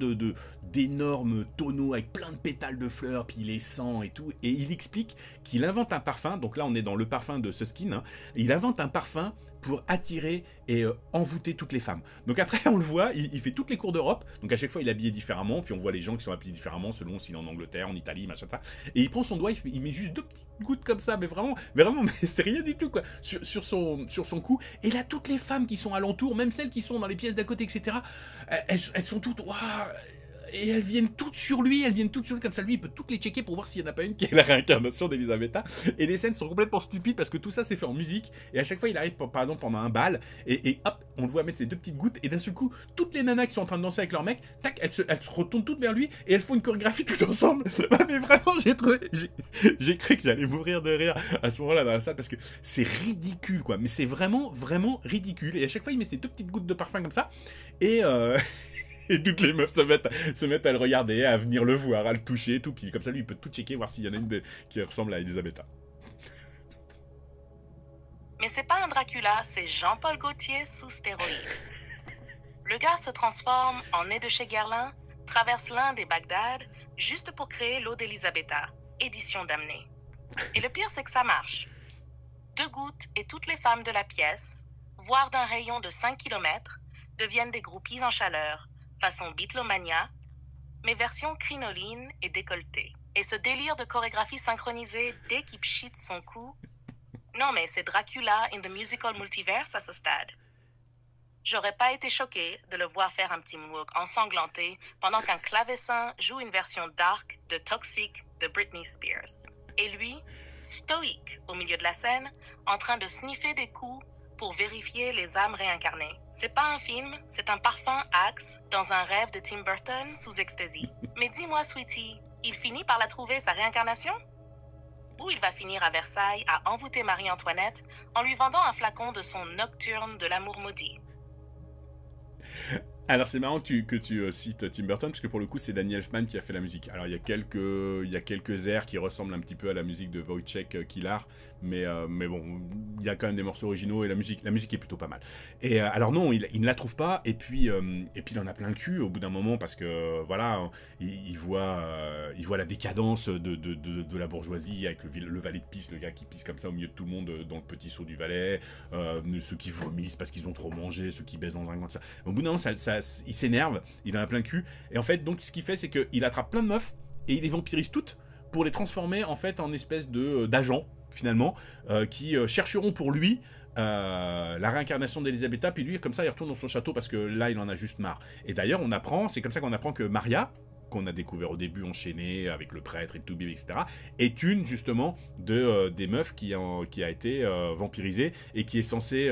d'énormes tonneaux, avec plein de pétales de fleurs, puis les sent et tout. Et il explique qu'il invente un parfum, donc là on est dans le parfum de Susskind, hein, il invente un parfum pour attirer et envoûter toutes les femmes. Donc après, on le voit, il fait toutes les cours d'Europe, donc à chaque fois il est habillé différemment, puis on voit les gens qui sont habillés différemment selon s'il est en Angleterre, en Italie, machin ça. Et il prend son doigt, il met juste 2 petites gouttes comme ça, mais vraiment, mais c'est rien du tout, quoi, sur son cou. Et là, toutes les femmes qui sont alentour, même celles qui sont dans les pièces d'à côté, etc., elles sont toutes, waouh. Et elles viennent toutes sur lui, comme ça lui, il peut toutes les checker pour voir s'il n'y en a pas une qui est la réincarnation d'Elisabetta. Et les scènes sont complètement stupides parce que tout ça c'est fait en musique, et à chaque fois il arrive par exemple pendant un bal, et hop, on le voit mettre ses 2 petites gouttes, et d'un seul coup, toutes les nanas qui sont en train de danser avec leur mec, tac, elles se retournent toutes vers lui, et elles font une chorégraphie toutes ensemble. Mais vraiment, j'ai cru que j'allais mourir de rire à ce moment-là dans la salle, parce que c'est ridicule, quoi, mais c'est vraiment ridicule, et à chaque fois il met ses 2 petites gouttes de parfum comme ça, et et toutes les meufs se mettent à le regarder, à venir le voir, à le toucher et tout. Puis comme ça, lui, il peut tout checker, voir s'il y en a une qui ressemble à Elisabetta. Mais c'est pas un Dracula, c'est Jean-Paul Gaultier sous stéroïdes. Le gars se transforme en nez de chez Guerlain, traverse l'Inde et Bagdad, juste pour créer l'eau d'Elisabetta, édition damnée. Et le pire, c'est que ça marche. 2 gouttes et toutes les femmes de la pièce, voire d'un rayon de 5 km, deviennent des groupies en chaleur, façon Beatlemania, mais version crinoline et décolletée. Et ce délire de chorégraphie synchronisée dès qu'il pchite son cou, non mais c'est Dracula in the musical multiverse à ce stade. J'aurais pas été choquée de le voir faire un petit moonwalk ensanglanté pendant qu'un clavecin joue une version dark de Toxic de Britney Spears. Et lui, stoïque au milieu de la scène, en train de sniffer des coups pour vérifier les âmes réincarnées. C'est pas un film, c'est un parfum Axe dans un rêve de Tim Burton sous ecstasy. Mais dis-moi, Sweetie, il finit par la trouver, sa réincarnation? Ou il va finir à Versailles à envoûter Marie-Antoinette en lui vendant un flacon de son nocturne de l'amour maudit? Alors c'est marrant que tu cites Tim Burton, parce que pour le coup c'est Danny Elfman qui a fait la musique. Alors il y a quelques airs qui ressemblent un petit peu à la musique de Wojciech Kilar, mais bon, il y a quand même des morceaux originaux et la musique est plutôt pas mal. Et alors non, il ne la trouve pas, et puis il en a plein le cul au bout d'un moment, parce que voilà, il voit la décadence de la bourgeoisie avec le valet de pisse, le gars qui pisse comme ça au milieu de tout le monde dans le petit seau du valet, ceux qui vomissent parce qu'ils ont trop mangé, ceux qui baissent dans un gant, tout ça. Au bout d'un moment, il s'énerve, il en a plein le cul, et en fait, donc ce qu'il fait, c'est qu'il attrape plein de meufs et il les vampirise toutes pour les transformer en fait en espèce d'agents finalement qui chercheront pour lui la réincarnation d'Elisabetta, puis lui comme ça il retourne dans son château parce que là il en a juste marre. Et d'ailleurs c'est comme ça qu'on apprend que Maria, qu'on a découvert au début enchaînée avec le prêtre et le toubib, etc., est une justement des meufs qui a été vampirisée et qui est censée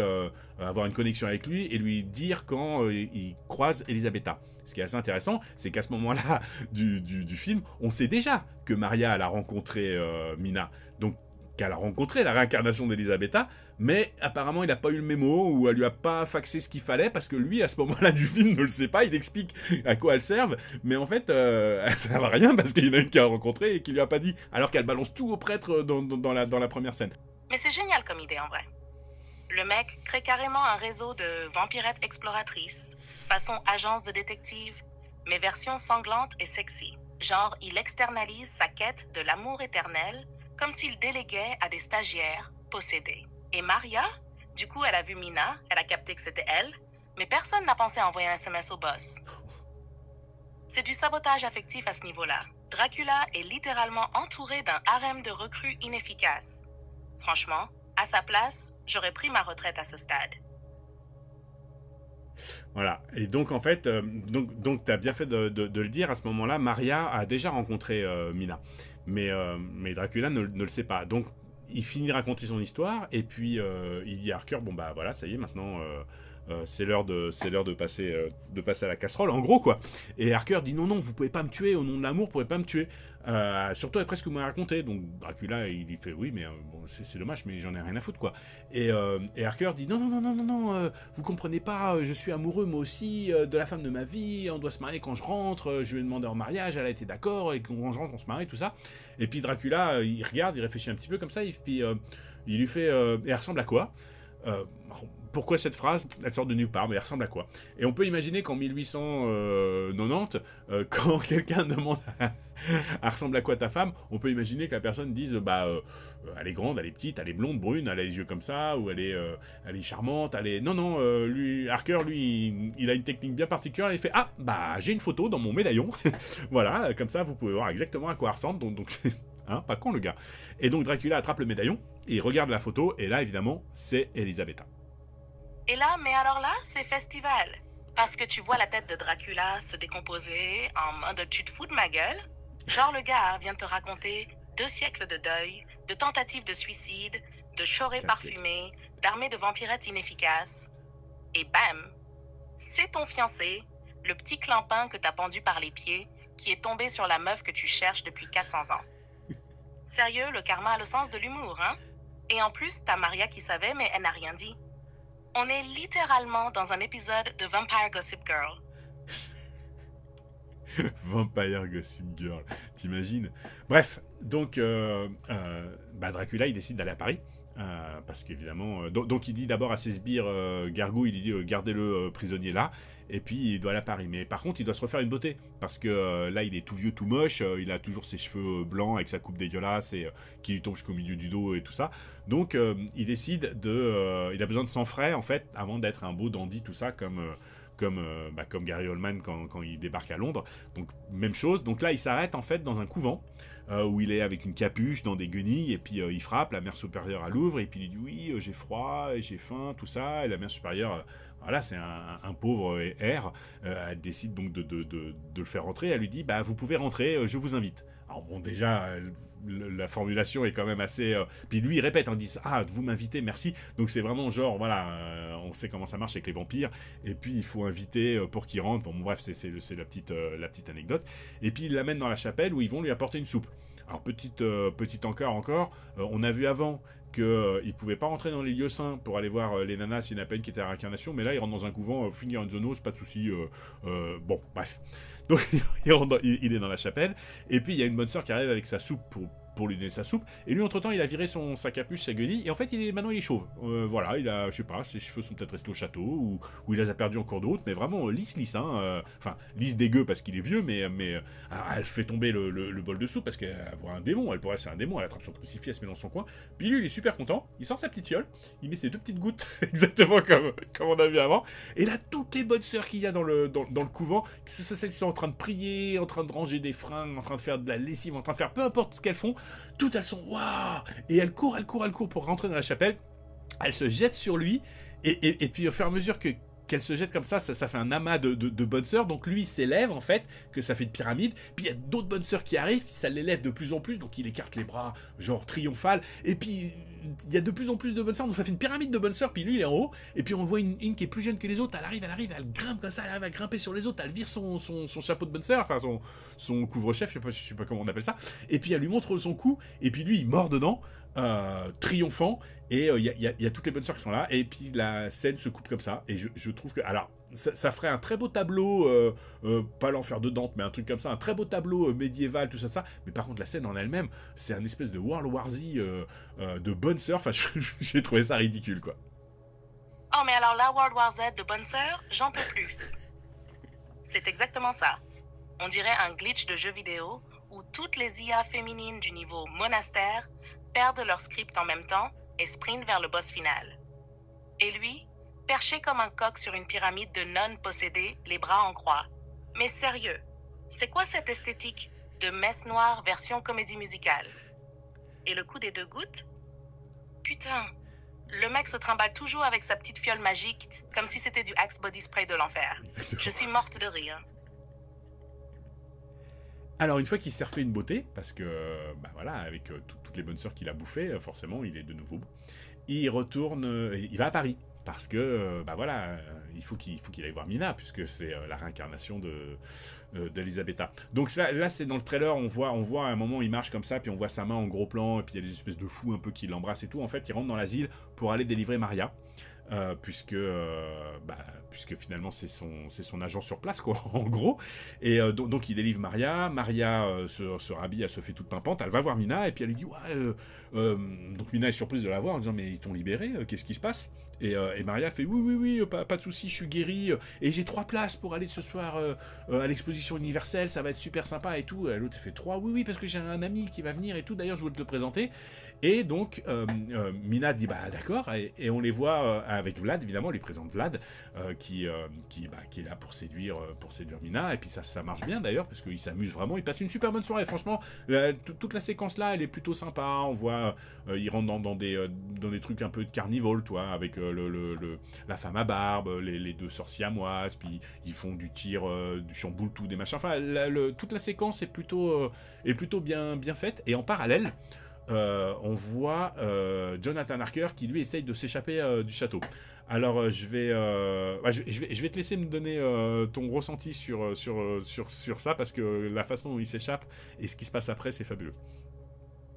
avoir une connexion avec lui et lui dire quand il croise Elisabetta. Ce qui est assez intéressant, c'est qu'à ce moment-là du film, on sait déjà que Maria elle a rencontré Mina, donc qu'elle a rencontré la réincarnation d'Elisabetta, mais apparemment il n'a pas eu le mémo, ou elle lui a pas faxé ce qu'il fallait, parce que lui, à ce moment-là du film, ne le sait pas, il explique à quoi elles servent, mais en fait, elle sert à rien, parce qu'il y en a une qui a rencontré et qui lui a pas dit, alors qu'elle balance tout au prêtre dans la première scène. Mais c'est génial comme idée en vrai. Le mec crée carrément un réseau de vampirettes exploratrices, façon agence de détective, mais version sanglante et sexy. Genre, il externalise sa quête de l'amour éternel, comme s'il déléguait à des stagiaires possédés. Et Maria, du coup, elle a vu Mina, elle a capté que c'était elle, mais personne n'a pensé à envoyer un SMS au boss. C'est du sabotage affectif à ce niveau-là. Dracula est littéralement entouré d'un harem de recrues inefficaces. Franchement, à sa place, j'aurais pris ma retraite à ce stade. Voilà, et donc en fait, donc tu as bien fait de le dire, à ce moment-là, Maria a déjà rencontré Mina, mais Dracula ne le sait pas. Donc il finit de raconter son histoire, et puis il dit à Harker, bon bah voilà, ça y est, maintenant c'est l'heure de passer à la casserole, en gros quoi. Et Harker dit non, vous pouvez pas me tuer, au nom de l'amour, vous pouvez pas me tuer. Surtout après ce que vous m'avez raconté. Donc Dracula il fait oui, mais bon, c'est dommage, mais j'en ai rien à foutre quoi. Et Harker dit non, vous comprenez pas, je suis amoureux moi aussi de la femme de ma vie, on doit se marier quand je rentre, je lui ai demandé en mariage, elle a été d'accord, et quand je rentre on se marie, tout ça. Et puis Dracula il regarde, il réfléchit un petit peu comme ça, et puis il lui fait et elle ressemble à quoi? Pourquoi cette phrase? Elle sort de nulle part, mais elle ressemble à quoi? Et on peut imaginer qu'en 1890, quand quelqu'un demande elle ressemble à quoi ta femme, on peut imaginer que la personne dise elle est grande, elle est petite, elle est blonde, brune, elle a les yeux comme ça, ou elle est charmante, elle est... Non, lui, Harker, lui, il a une technique bien particulière, il fait j'ai une photo dans mon médaillon, voilà, comme ça vous pouvez voir exactement à quoi elle ressemble, donc hein, pas con le gars. Et donc Dracula attrape le médaillon, et il regarde la photo, et là évidemment, c'est Elisabetta. Et là, mais alors là, c'est festival. Parce que tu vois la tête de Dracula se décomposer en mode tu te fous de ma gueule. Genre le gars vient te raconter 2 siècles de deuil, de tentatives de suicide, de chorés parfumés, d'armées de vampirettes inefficaces. Et bam, c'est ton fiancé, le petit clampin que t'as pendu par les pieds, qui est tombé sur la meuf que tu cherches depuis 400 ans. Sérieux, le karma a le sens de l'humour, hein? Et en plus, t'as Maria qui savait, mais elle n'a rien dit. On est littéralement dans un épisode de Vampire Gossip Girl. Vampire Gossip Girl, t'imagines? Bref, donc Dracula il décide d'aller à Paris. Parce qu'évidemment, donc il dit d'abord à ses sbires gargouilles, il dit gardez-le prisonnier là, et puis il doit aller à Paris. Mais par contre, il doit se refaire une beauté, parce que là il est tout vieux, tout moche, il a toujours ses cheveux blancs avec sa coupe dégueulasse et qui lui tombe jusqu'au milieu du dos et tout ça. Donc il décide il a besoin de sang frais en fait, avant d'être un beau dandy, tout ça, comme Gary Oldman quand il débarque à Londres. Donc même chose, donc là il s'arrête en fait dans un couvent où il est avec une capuche dans des guenilles, et puis il frappe, la mère supérieure à l'ouvre, et puis il dit oui j'ai froid, j'ai faim, tout ça, et la mère supérieure voilà, c'est un pauvre R, elle décide donc de le faire rentrer, elle lui dit vous pouvez rentrer, je vous invite. Alors bon déjà la formulation est quand même assez... Puis lui, il répète, il dit « Ah, vous m'invitez, merci ». Donc c'est vraiment genre, voilà, on sait comment ça marche avec les vampires, et puis il faut inviter pour qu'il rentre. Bon, bref, c'est la petite anecdote. Et puis il l'amène dans la chapelle où ils vont lui apporter une soupe. Alors, petite encore, on a vu avant qu'il ne pouvait pas rentrer dans les lieux saints pour aller voir les nanas s'il n'y en a pas une qui était à la réincarnation, mais là, il rentre dans un couvent, finir une zonos, pas de souci. Bon, bref. Donc, il est dans la chapelle, et puis il y a une bonne sœur qui arrive avec sa soupe pour lui donner sa soupe, et lui, entre-temps, il a viré sa capuche, sa guenille, et en fait, maintenant, il est chauve. Voilà, il a, je sais pas, ses cheveux sont peut-être restés au château, ou il les a perdus en cours de route, mais vraiment lisse, hein. Enfin, lisse dégueu parce qu'il est vieux, mais elle fait tomber le bol de soupe parce qu'elle voit un démon, pour elle, c'est un démon, elle attrape son crucifix, elle se met dans son coin, puis lui, il est super content, il sort sa petite fiole, il met ses 2 petites gouttes, exactement comme on a vu avant, et là, toutes les bonnes sœurs qu'il y a dans le couvent, que ce soit celles qui sont en train de prier, en train de ranger des fringues, en train de faire de la lessive, en train de faire peu importe ce qu'elles font, toutes elles sont waouh, et elles courent pour rentrer dans la chapelle, elles se jettent sur lui, et puis au fur et à mesure qu'elle se jette comme ça fait un amas de bonnes sœurs, donc lui il s'élève en fait, que ça fait une pyramide, puis il y a d'autres bonnes sœurs qui arrivent, puis ça l'élève de plus en plus, donc il écarte les bras, genre triomphal, et puis il y a de plus en plus de bonnes sœurs, donc ça fait une pyramide de bonnes sœurs, puis lui il est en haut, et puis on voit une qui est plus jeune que les autres, elle arrive, elle grimpe comme ça, elle arrive à grimper sur les autres, elle vire son chapeau de bonne sœur, enfin son couvre-chef, je sais pas comment on appelle ça, et puis elle lui montre son cou, et puis lui il mord dedans, triomphant, et il y a toutes les bonnes sœurs qui sont là, et puis la scène se coupe comme ça, et je trouve que, alors, ça ferait un très beau tableau, pas l'enfer de Dante, mais un truc comme ça, un très beau tableau médiéval, tout ça, mais par contre la scène en elle-même, c'est un espèce de World War Z de bonne sœur, enfin j'ai trouvé ça ridicule, quoi. Oh, mais alors là, World War Z de bonne sœur, j'en peux plus. C'est exactement ça. On dirait un glitch de jeu vidéo où toutes les IA féminines du niveau monastère perdent leur script en même temps et sprintent vers le boss final. Et lui, perché comme un coq sur une pyramide de nonnes possédées, les bras en croix. Mais sérieux, c'est quoi cette esthétique de messe noire version comédie musicale? Et le coup des 2 gouttes? Putain, le mec se trimballe toujours avec sa petite fiole magique comme si c'était du Axe Body Spray de l'enfer. Je suis morte de rire. Alors, une fois qu'il s'est refait une beauté, parce que, bah voilà, avec toutes les bonnes sœurs qu'il a bouffées, forcément, il est de nouveau. Il retourne, il va à Paris, parce que, bah voilà, il faut qu'il aille voir Mina, puisque c'est la réincarnation d'Elisabetta. Donc là, c'est dans le trailer, on voit à un moment, il marche comme ça, puis on voit sa main en gros plan, et puis il y a des espèces de fous un peu qui l'embrassent et tout. En fait, il rentre dans l'asile pour aller délivrer Maria. Puisque finalement c'est son agent sur place, quoi, en gros, et donc il délivre Maria se rhabille, elle se fait toute pimpante, elle va voir Mina et puis elle lui dit ouais, donc Mina est surprise de la voir en disant mais ils t'ont libéré, qu'est-ce qui se passe, et Maria fait oui, pas de souci, je suis guérie, et j'ai 3 places pour aller ce soir à l'exposition universelle, ça va être super sympa et tout. L'autre fait 3, oui parce que j'ai un ami qui va venir et tout, d'ailleurs je voulais te le présenter. Et donc Mina dit bah d'accord, et on les voit avec Vlad, évidemment, on lui présente Vlad qui est là pour séduire Mina, et puis ça marche bien d'ailleurs parce qu'il s'amuse vraiment, il passe une super bonne soirée, franchement. Toute la séquence là elle est plutôt sympa, on voit il rentre dans des trucs un peu de carnivore, toi, avec la femme à barbe, les 2 sœurs siamoises, puis ils font du tir, du chamboule tout, des machins, enfin toute la séquence est plutôt bien faite, et en parallèle on voit Jonathan Harker qui lui essaye de s'échapper du château. Alors je vais te laisser me donner ton ressenti sur ça, parce que la façon dont il s'échappe et ce qui se passe après, c'est fabuleux.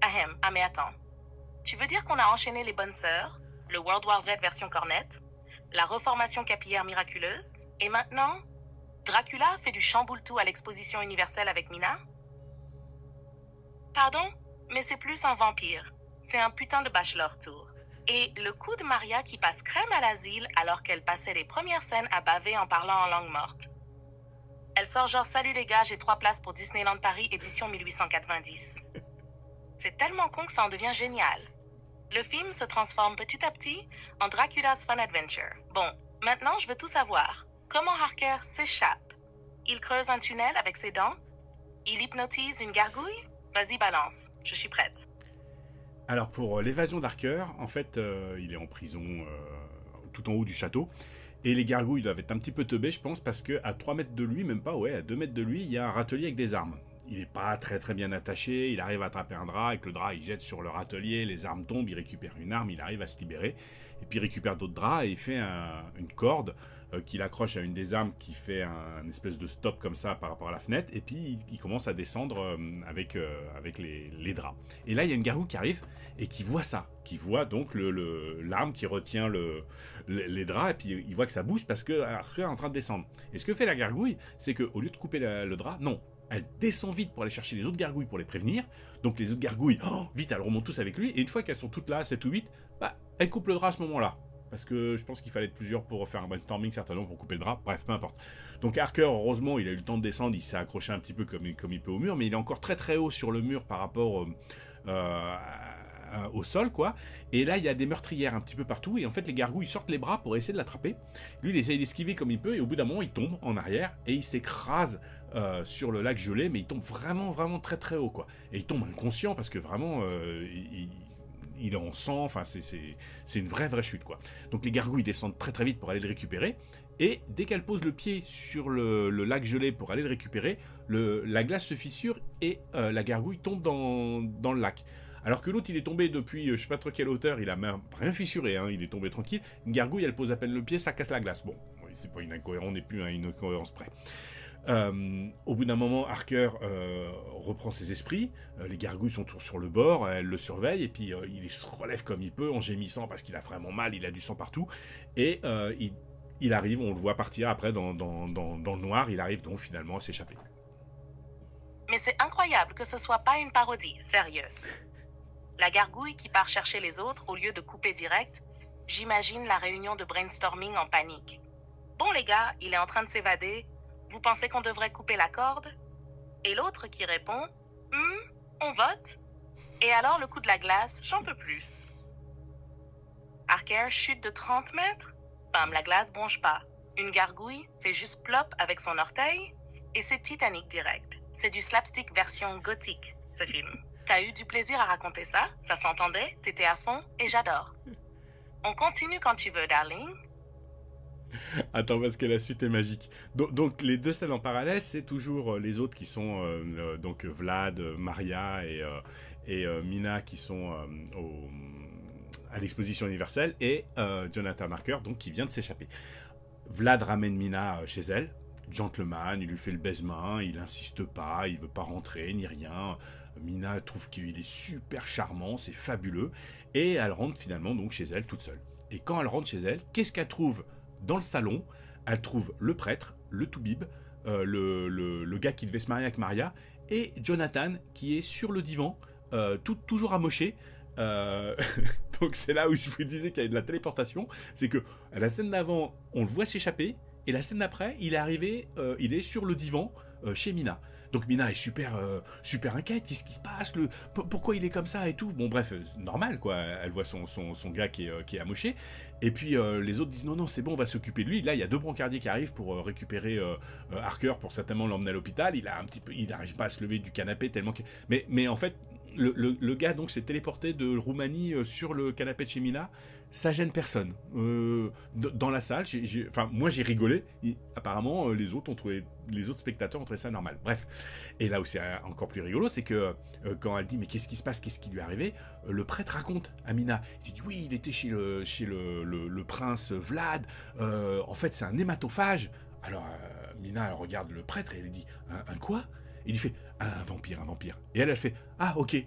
Ah mais attends. Tu veux dire qu'on a enchaîné les bonnes sœurs, le World War Z version cornette, la reformation capillaire miraculeuse, et maintenant, Dracula fait du chamboule-tout à l'exposition universelle avec Mina? Pardon? Mais c'est plus un vampire. C'est un putain de bachelor tour. Et le coup de Maria qui passe crème à l'asile alors qu'elle passait les premières scènes à baver en parlant en langue morte. Elle sort genre « Salut les gars, j'ai 3 places pour Disneyland Paris, édition 1890 ». C'est tellement con que ça en devient génial. Le film se transforme petit à petit en Dracula's Fun Adventure. Bon, maintenant je veux tout savoir. Comment Harker s'échappe? Il creuse un tunnel avec ses dents? Il hypnotise une gargouille? Vas-y, balance. Je suis prête. Alors, pour l'évasion d'Harker, en fait, il est en prison tout en haut du château. Et les gargouilles doivent être un petit peu teubées, je pense, parce qu'à 3 mètres de lui, même pas, ouais, à 2 mètres de lui, il y a un râtelier avec des armes. il n'est pas très très bien attaché, il arrive à attraper un drap, avec le drap il jette sur leur atelier, les armes tombent, il récupère une arme, il arrive à se libérer, et puis il récupère d'autres draps et il fait une corde qu'il accroche à une des armes qui fait un espèce de stop comme ça par rapport à la fenêtre, et puis il commence à descendre avec les draps. Et là il y a une gargouille qui arrive et qui voit ça, qui voit donc l'arme qui retient les draps, et puis il voit que ça bouge parce que Harker est en train de descendre. Et ce que fait la gargouille, c'est qu'au lieu de couper le drap, non, elle descend vite pour aller chercher les autres gargouilles pour les prévenir. Donc les autres gargouilles, vite, elles remontent tous avec lui. Et une fois qu'elles sont toutes là, 7 ou 8, bah, elle coupe le drap à ce moment-là. Parce que je pense qu'il fallait être plusieurs pour faire un brainstorming, certainement, pour couper le drap. Bref, peu importe. Donc Harker, heureusement, il a eu le temps de descendre. Il s'est accroché un petit peu comme il peut au mur. Mais il est encore très très haut sur le mur par rapport au sol, quoi. Et là, il y a des meurtrières un petit peu partout. Et en fait, les gargouilles sortent les bras pour essayer de l'attraper. Lui, il essaye d'esquiver comme il peut. Et au bout d'un moment, il tombe en arrière. Et il s'écrase sur le lac gelé. Mais il tombe vraiment, vraiment très, très haut, quoi. Et il tombe inconscient parce que vraiment, il est en sang. Enfin, c'est une vraie, vraie chute, quoi. Donc, les gargouilles descendent très, très vite pour aller le récupérer. Et dès qu'elle pose le pied sur le lac gelé pour aller le récupérer, la glace se fissure et la gargouille tombe dans le lac. Alors que l'autre, il est tombé depuis je sais pas trop quelle hauteur, il a même rien fissuré, hein, il est tombé tranquille. Une gargouille, elle pose à peine le pied, ça casse la glace. Bon, oui, c'est pas une incohérence, on n'est plus à une incohérence près. Au bout d'un moment, Harker reprend ses esprits, les gargouilles sont toujours sur le bord, elle le surveille, et puis il se relève comme il peut, en gémissant parce qu'il a vraiment mal, il a du sang partout, et il arrive, on le voit partir après dans le noir, il arrive donc finalement à s'échapper. Mais c'est incroyable que ce soit pas une parodie, sérieux. La gargouille qui part chercher les autres au lieu de couper direct, j'imagine la réunion de brainstorming en panique. Bon les gars, il est en train de s'évader, vous pensez qu'on devrait couper la corde? Et l'autre qui répond, on vote? Et alors le coup de la glace, j'en peux plus. Harker chute de 30 mètres? Bam, la glace bronche pas. Une gargouille fait juste plop avec son orteil, et c'est Titanic direct. C'est du slapstick version gothique, ce film. T'as eu du plaisir à raconter ça, ça s'entendait, t'étais à fond, et j'adore. On continue quand tu veux, darling. Attends, parce que la suite est magique. Donc les deux scènes en parallèle, c'est toujours les autres qui sont donc Vlad, Maria et Mina qui sont à l'exposition universelle, et Jonathan Harker donc qui vient de s'échapper. Vlad ramène Mina chez elle, gentleman, il lui fait le baise-main, il insiste pas, il veut pas rentrer ni rien. Mina trouve qu'il est super charmant, c'est fabuleux, et elle rentre finalement donc chez elle toute seule. Et quand elle rentre chez elle, qu'est-ce qu'elle trouve dans le salon? Elle trouve le prêtre, le toubib, le gars qui devait se marier avec Maria, et Jonathan qui est sur le divan, toujours amoché. Donc c'est là où je vous disais qu'il y a de la téléportation, c'est que à la scène d'avant, on le voit s'échapper, et la scène d'après, il est arrivé, il est sur le divan chez Mina. Donc Mina est super inquiète, qu'est-ce qui se passe, pourquoi il est comme ça et tout. Bon bref, normal quoi, elle voit son gars qui est amoché. Et puis les autres disent non c'est bon, on va s'occuper de lui. Là il y a deux brancardiers qui arrivent pour récupérer Harker, pour certainement l'emmener à l'hôpital. Il n'arrive pas à se lever du canapé tellement que... Mais en fait, le gars donc s'est téléporté de Roumanie sur le canapé de chez Mina. Ça gêne personne. Dans la salle, moi j'ai rigolé. Apparemment, les autres spectateurs ont trouvé ça normal. Bref. Et là où c'est encore plus rigolo, c'est que quand elle dit mais qu'est-ce qui se passe, qu'est-ce qui lui est arrivé, le prêtre raconte à Mina. Il dit oui, il était chez le prince Vlad. En fait, c'est un hématophage. Alors Mina elle regarde le prêtre et elle lui dit un quoi? Il lui fait un vampire. Et elle fait ah ok.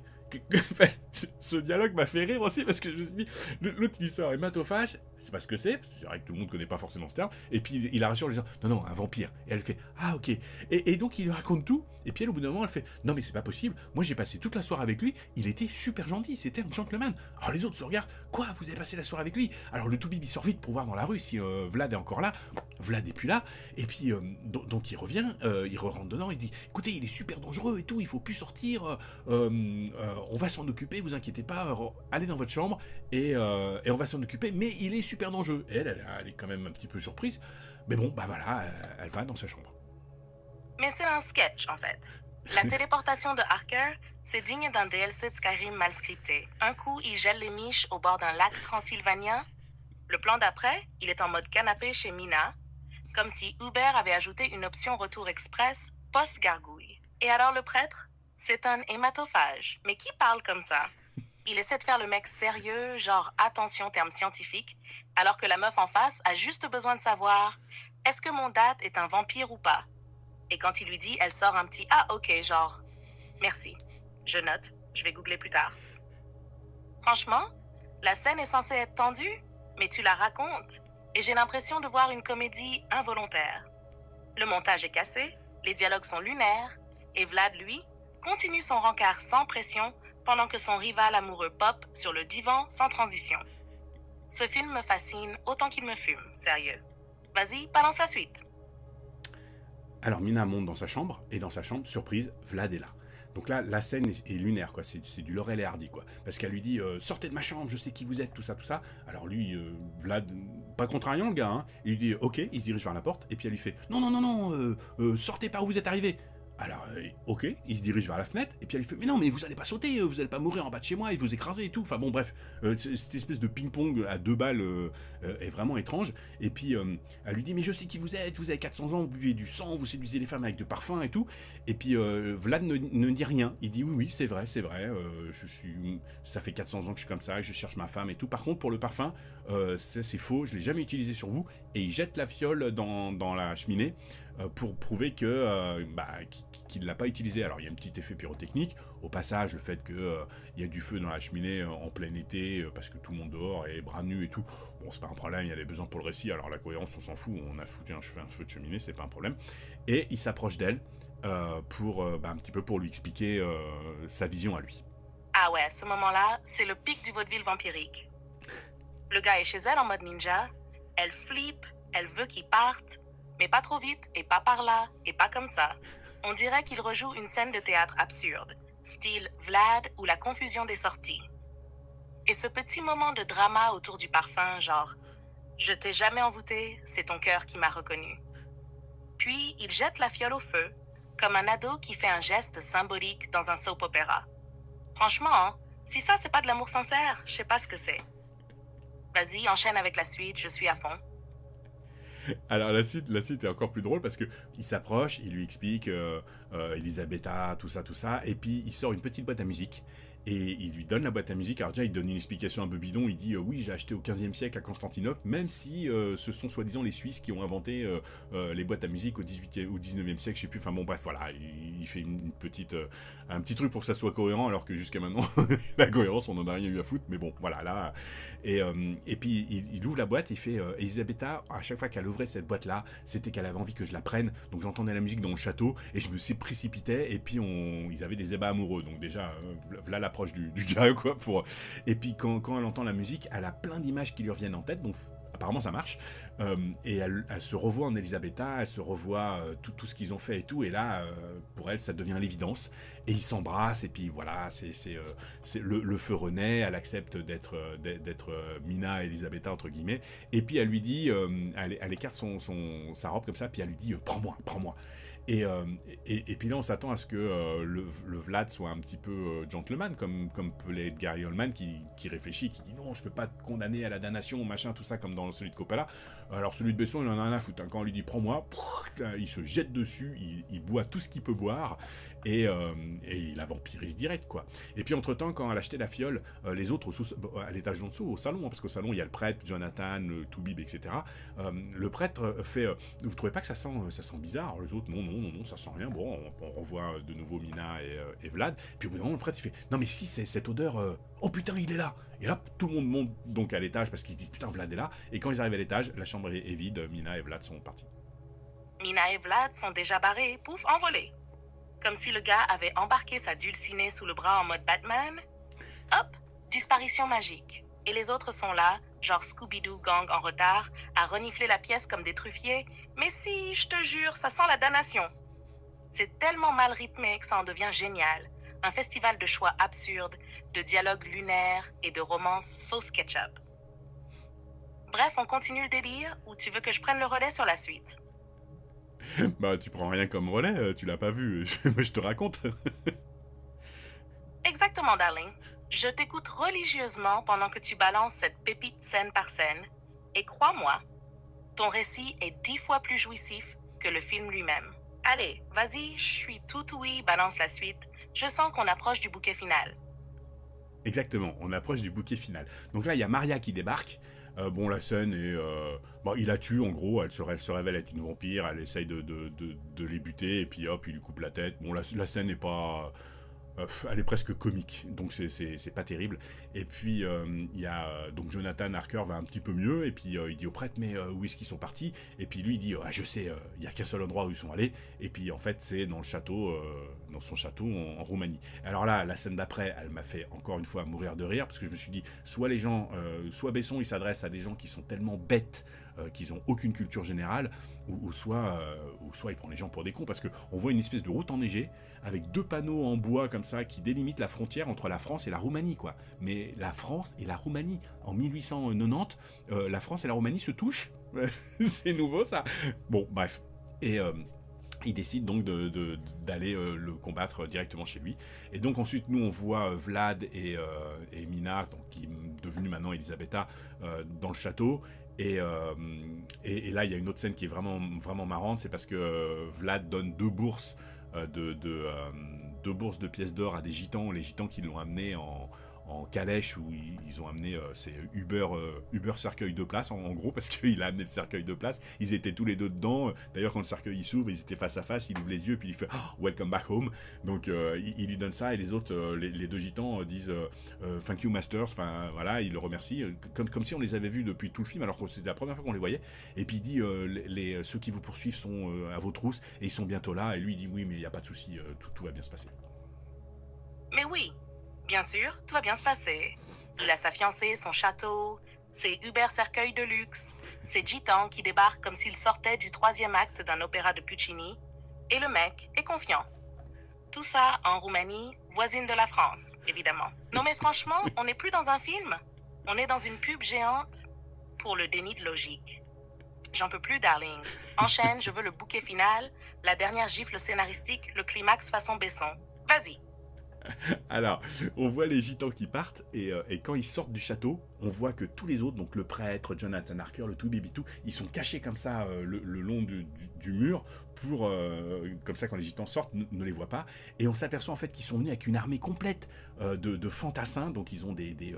Ce dialogue m'a fait rire aussi parce que je me suis dit, l'autre il sort hématophage, c'est pas ce que c'est vrai que tout le monde connaît pas forcément ce terme, et puis il la rassure en lui disant non, un vampire, et elle fait ah ok, et donc il lui raconte tout, et puis elle, au bout d'un moment elle fait non mais c'est pas possible, moi j'ai passé toute la soirée avec lui, il était super gentil, c'était un gentleman. Alors les autres se regardent, quoi, vous avez passé la soirée avec lui? Alors le toubib il sort vite pour voir dans la rue si Vlad est encore là. Vlad est plus là, et puis donc il revient, il rentre dedans, il dit écoutez il est super dangereux et tout, il faut plus sortir, on va s'en occuper, vous inquiétez pas, allez dans votre chambre et on va s'en occuper, mais il est super dangereux. Et elle est quand même un petit peu surprise, mais bon, bah voilà, elle va dans sa chambre. Mais c'est un sketch en fait. La téléportation de Harker, c'est digne d'un DLC de Skyrim mal scripté. Un coup, il gèle les miches au bord d'un lac transylvanien. Le plan d'après, il est en mode canapé chez Mina, comme si Uber avait ajouté une option retour express post-gargouille. Et alors le prêtre? C'est un hématophage. Mais qui parle comme ça? Il essaie de faire le mec sérieux, genre attention termes scientifiques, alors que la meuf en face a juste besoin de savoir est-ce que mon date est un vampire ou pas? Et quand il lui dit, elle sort un petit ah ok, genre merci. Je note, je vais googler plus tard. Franchement, la scène est censée être tendue, mais tu la racontes, et j'ai l'impression de voir une comédie involontaire. Le montage est cassé, les dialogues sont lunaires, et Vlad, lui, continue son rencard sans pression pendant que son rival amoureux pop sur le divan sans transition. Ce film me fascine autant qu'il me fume, sérieux. Vas-y, balance la suite. Alors Mina monte dans sa chambre, et dans sa chambre, surprise, Vlad est là. Donc là, la scène est lunaire, quoi. C'est du Laurel et Hardy, quoi. Parce qu'elle lui dit sortez de ma chambre, je sais qui vous êtes, tout ça, tout ça. Alors lui, Vlad, pas contrariant, le gars, hein. Il lui dit ok, il se dirige vers la porte, et puis elle lui fait non, non, non, non, sortez par où vous êtes arrivé. Alors, ok, il se dirige vers la fenêtre, et puis elle lui fait mais non, mais vous allez pas sauter, vous allez pas mourir en bas de chez moi et vous écraser et tout. Enfin bon, bref, cette espèce de ping-pong à 2 balles est vraiment étrange. Et puis, elle lui dit mais je sais qui vous êtes, vous avez 400 ans, vous buvez du sang, vous séduisez les femmes avec de parfum et tout. Et puis, Vlad ne dit rien. Il dit oui, oui, c'est vrai, ça fait 400 ans que je suis comme ça, je cherche ma femme et tout. Par contre, pour le parfum, c'est faux, je l'ai jamais utilisé sur vous. Et il jette la fiole dans la cheminée. Pour prouver qu'il ne l'a pas utilisé. Alors il y a un petit effet pyrotechnique, au passage le fait qu'il y a du feu dans la cheminée en plein été, parce que tout le monde dehors est bras nus et tout, bon c'est pas un problème, il y a des besoins pour le récit, alors la cohérence on s'en fout, on a foutu un feu de cheminée, c'est pas un problème, et il s'approche d'elle pour un petit peu pour lui expliquer sa vision à lui. Ah ouais, ce moment-là, c'est le pic du vaudeville vampirique. Le gars est chez elle en mode ninja, elle flippe, elle veut qu'il parte, mais pas trop vite, et pas par là, et pas comme ça. On dirait qu'il rejoue une scène de théâtre absurde, style Vlad ou la confusion des sorties. Et ce petit moment de drama autour du parfum, genre « Je t'ai jamais envoûté, c'est ton cœur qui m'a reconnu ». Puis il jette la fiole au feu, comme un ado qui fait un geste symbolique dans un soap opéra. Franchement, hein, si ça c'est pas de l'amour sincère, je sais pas ce que c'est. Vas-y, enchaîne avec la suite, je suis à fond. Alors la suite est encore plus drôle parce que il s'approche, il lui explique Elisabetta, tout ça, et puis il sort une petite boîte à musique et il lui donne la boîte à musique. Alors déjà il donne une explication un peu bidon, il dit oui j'ai acheté au 15e siècle à Constantinople, même si ce sont soi-disant les Suisses qui ont inventé les boîtes à musique au 18e ou 19e siècle, je sais plus, enfin bon bref voilà, il fait un petit truc pour que ça soit cohérent alors que jusqu'à maintenant la cohérence on en a rien eu à foutre, mais bon voilà là, et puis il ouvre la boîte, il fait Elisabetta, à chaque fois qu'elle ouvrait cette boîte là, c'était qu'elle avait envie que je la prenne, donc j'entendais la musique dans le château et je me précipitais et puis ils avaient des ébats amoureux, donc déjà voilà l'approche du gars quoi et puis quand elle entend la musique, elle a plein d'images qui lui reviennent en tête, donc apparemment ça marche, et elle se revoit en Elisabetta, elle se revoit tout ce qu'ils ont fait et tout, et là pour elle ça devient l'évidence et ils s'embrassent et puis voilà, c'est le feu renaît, elle accepte d'être Mina Elisabetta entre guillemets, et puis elle lui dit elle écarte sa robe comme ça, puis elle lui dit prends-moi. Et puis là, on s'attend à ce que le Vlad soit un petit peu gentleman, comme peut l'être Gary Oldman, qui réfléchit, qui dit non, je peux pas te condamner à la damnation, machin, tout ça, comme dans celui de Coppola. Alors celui de Besson, il en a rien à foutre. Hein. Quand on lui dit prends-moi, il se jette dessus, il boit tout ce qu'il peut boire, et il la vampirise direct, quoi. Et puis entre-temps, quand elle achetait la fiole, les autres à l'étage d'en dessous, au salon, hein, parce qu'au salon, il y a le prêtre, Jonathan, Toubib, etc. Le prêtre fait vous trouvez pas que ça sent bizarre? Alors les autres, non, ça sent rien. Bon, on revoit de nouveau Mina et Vlad. Puis au bout d'un moment, le prêtre, il fait non, mais si, c'est cette odeur. Oh putain, il est là! Et là, tout le monde monte donc à l'étage parce qu'ils se disent putain, Vlad est là. Et quand ils arrivent à l'étage, la chambre est vide, Mina et Vlad sont partis. Mina et Vlad sont déjà barrés, pouf, envolés. Comme si le gars avait embarqué sa dulcinée sous le bras en mode Batman. Hop, disparition magique. Et les autres sont là, genre Scooby-Doo gang en retard, à renifler la pièce comme des truffiers. Mais si, je te jure, ça sent la damnation. C'est tellement mal rythmé que ça en devient génial. Un festival de choix absurdes, de dialogues lunaires et de romances sauce ketchup. Bref, on continue le délire ou tu veux que je prenne le relais sur la suite? Bah, tu prends rien comme relais, tu l'as pas vu, je te raconte. Exactement, darling. Je t'écoute religieusement pendant que tu balances cette pépite scène par scène, et crois-moi, ton récit est 10 fois plus jouissif que le film lui-même. Allez, vas-y, je suis tout oui, balance la suite. Je sens qu'on approche du bouquet final. Exactement, on approche du bouquet final. Donc là, il y a Maria qui débarque. Bon, la scène est... bon, il la tue, en gros. Elle se révèle être une vampire. Elle essaye de les buter. Et puis, hop, il lui coupe la tête. Bon, la scène n'est pas... elle est presque comique, donc c'est pas terrible. Et puis il y a donc Jonathan Harker va un petit peu mieux, et puis il dit au prêtre mais où est-ce qu'ils sont partis? Et puis lui il dit ah, je sais, il y a qu'un seul endroit où ils sont allés. Et puis en fait c'est dans le château, dans son château en Roumanie. Alors là la scène d'après elle m'a fait encore une fois mourir de rire parce que je me suis dit soit les gens, soit Besson il s'adresse à des gens qui sont tellement bêtes qu'ils n'ont aucune culture générale, ou soit il prend les gens pour des cons parce qu'on voit une espèce de route enneigée avec deux panneaux en bois comme ça qui délimitent la frontière entre la France et la Roumanie, quoi. Mais la France et la Roumanie, en 1890, la France et la Roumanie se touchent. C'est nouveau ça. Bon, bref. Et il décide donc d'aller le combattre directement chez lui. Et donc ensuite, nous, on voit Vlad et Mina, donc, qui est devenue maintenant Elisabetta, dans le château. Et là, il y a une autre scène qui est vraiment, vraiment marrante, c'est parce que Vlad donne deux bourses de pièces d'or à des gitans, les gitans qui l'ont amené en calèche, où ils ont amené c'est Uber cercueil de place en gros, parce qu'il a amené le cercueil de place. Ils étaient tous les deux dedans. D'ailleurs quand le cercueil il s'ouvre, ils étaient face à face, il ouvre les yeux puis il fait oh, welcome back home. Donc il lui donne ça, et les autres les deux gitans disent thank you masters, enfin voilà, ils le remercient comme si on les avait vus depuis tout le film alors que c'était la première fois qu'on les voyait. Et puis il dit ceux qui vous poursuivent sont à vos trousses et ils sont bientôt là. Et lui il dit oui mais il n'y a pas de souci, tout va bien se passer. Mais oui, bien sûr, tout va bien se passer. Il a sa fiancée, son château, ses Uber cercueils de luxe, ses gitans qui débarquent comme s'ils sortaient du 3e acte d'un opéra de Puccini, et le mec est confiant. Tout ça en Roumanie, voisine de la France, évidemment. Non mais franchement, on n'est plus dans un film. On est dans une pub géante pour le déni de logique. J'en peux plus, darling. Enchaîne, je veux le bouquet final, la dernière gifle scénaristique, le climax façon Besson. Vas-y. Alors, on voit les gitans qui partent, et quand ils sortent du château, on voit que tous les autres, donc le prêtre, Jonathan Harker, le tout bibitou, ils sont cachés comme ça le long du mur, pour comme ça quand les gitans sortent, ne les voient pas. Et on s'aperçoit en fait qu'ils sont venus avec une armée complète de fantassins, donc ils ont des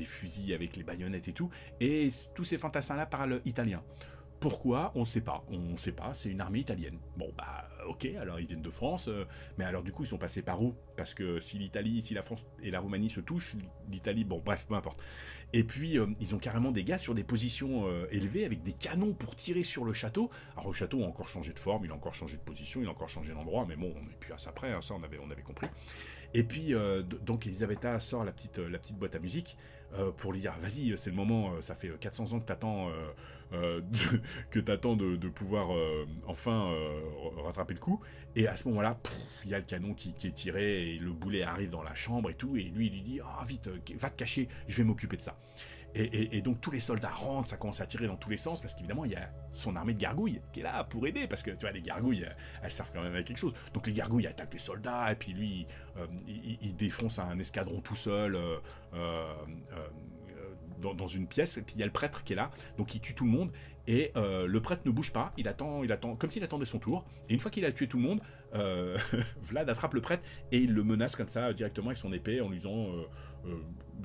fusils avec les baïonnettes et tout, et tous ces fantassins-là parlent italien. Pourquoi? On sait pas, c'est une armée italienne. Bon bah ok, alors ils viennent de France, mais alors du coup ils sont passés par où? Parce que si la France et la Roumanie se touchent, l'Italie, bon bref, peu importe. Et puis ils ont carrément des gars sur des positions élevées avec des canons pour tirer sur le château. Alors le château a encore changé de forme, il a encore changé de position, il a encore changé d'endroit, mais bon, on est plus à ça près, hein, ça on avait compris. Et puis donc Elisabetta sort la petite boîte à musique pour lui dire vas-y, c'est le moment, ça fait 400 ans que t'attends de pouvoir enfin rattraper le coup. Et à ce moment-là, il y a le canon qui est tiré et le boulet arrive dans la chambre et tout, et lui il lui dit oh, vite, va te cacher, je vais m'occuper de ça. Et donc tous les soldats rentrent, ça commence à tirer dans tous les sens, parce qu'évidemment il y a son armée de gargouilles qui est là pour aider, parce que tu vois les gargouilles elles servent quand même à quelque chose. Donc les gargouilles attaquent les soldats, et puis lui il défonce un escadron tout seul dans une pièce, et puis il y a le prêtre qui est là, donc il tue tout le monde. Et le prêtre ne bouge pas, il attend comme s'il attendait son tour, et une fois qu'il a tué tout le monde, Vlad attrape le prêtre et il le menace comme ça directement avec son épée en lui disant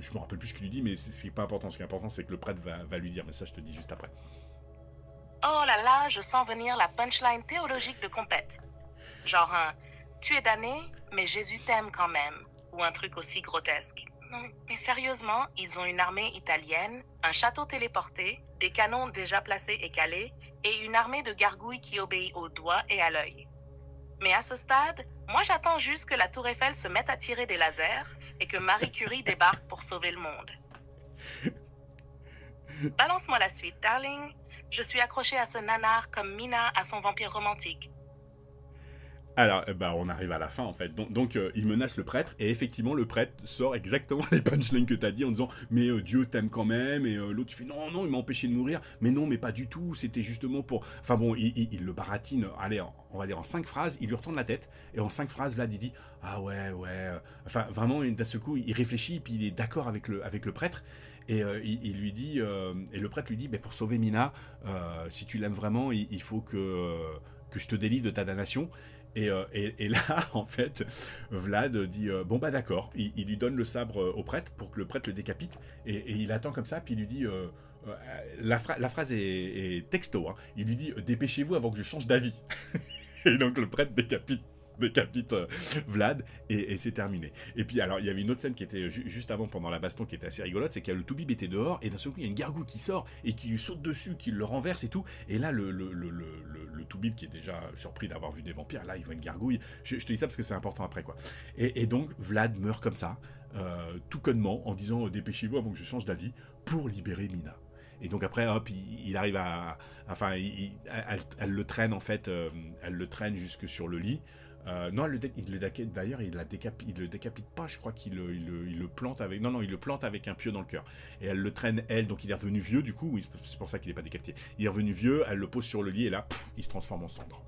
je me rappelle plus ce qu'il lui dit, mais c'est pas important. Ce qui est important, c'est que le prêtre va lui dire, mais ça je te dis juste après. Oh là là, je sens venir la punchline théologique de Compète. Genre un tu es damné, mais Jésus t'aime quand même, ou un truc aussi grotesque. Non, mais sérieusement, ils ont une armée italienne, un château téléporté, des canons déjà placés et calés, et une armée de gargouilles qui obéit au doigt et à l'œil. Mais à ce stade, moi j'attends juste que la Tour Eiffel se mette à tirer des lasers et que Marie Curie débarque pour sauver le monde. Balance-moi la suite, darling. Je suis accrochée à ce nanar comme Mina à son vampire romantique. Alors, on arrive à la fin en fait. Donc il menace le prêtre, et effectivement le prêtre sort exactement les punchlines que t'as dit en disant mais Dieu t'aime quand même, et l'autre il fait non il m'a empêché de mourir, mais non mais pas du tout, c'était justement pour... Enfin bon, il le baratine, allez, on va dire en 5 phrases, il lui retourne la tête, et en 5 phrases Vlad il dit ah ouais, enfin vraiment d'un seul coup il réfléchit, puis il est d'accord avec le prêtre. Et il lui dit, et le prêtre lui dit, pour sauver Mina, si tu l'aimes vraiment, il faut que que je te délivre de ta damnation. Et là, en fait, Vlad dit bon bah d'accord. Il lui donne le sabre au prêtre pour que le prêtre le décapite. Et il attend comme ça, puis il lui dit la phrase est texto. Hein. Il lui dit dépêchez-vous avant que je change d'avis. Et donc le prêtre décapite Vlad et c'est terminé. Et puis alors il y avait une autre scène qui était juste avant pendant la baston qui était assez rigolote, c'est que le Toubib était dehors et d'un seul coup il y a une gargouille qui sort et qui lui saute dessus, qui le renverse et tout, et là le Toubib qui est déjà surpris d'avoir vu des vampires, là il voit une gargouille, je te dis ça parce que c'est important après quoi, et donc Vlad meurt comme ça, tout connement en disant dépêchez-vous avant que je change d'avis pour libérer Mina. Et donc après, hop, il arrive à... Enfin, elle le traîne en fait, elle le traîne jusque sur le lit. Non, d'ailleurs, il le décapite pas, je crois qu'il le plante avec... Non, il le plante avec un pieu dans le cœur. Et elle le traîne, elle, donc il est revenu vieux, du coup, oui, c'est pour ça qu'il n'est pas décapité. Il est revenu vieux, elle le pose sur le lit, et là, il se transforme en cendre.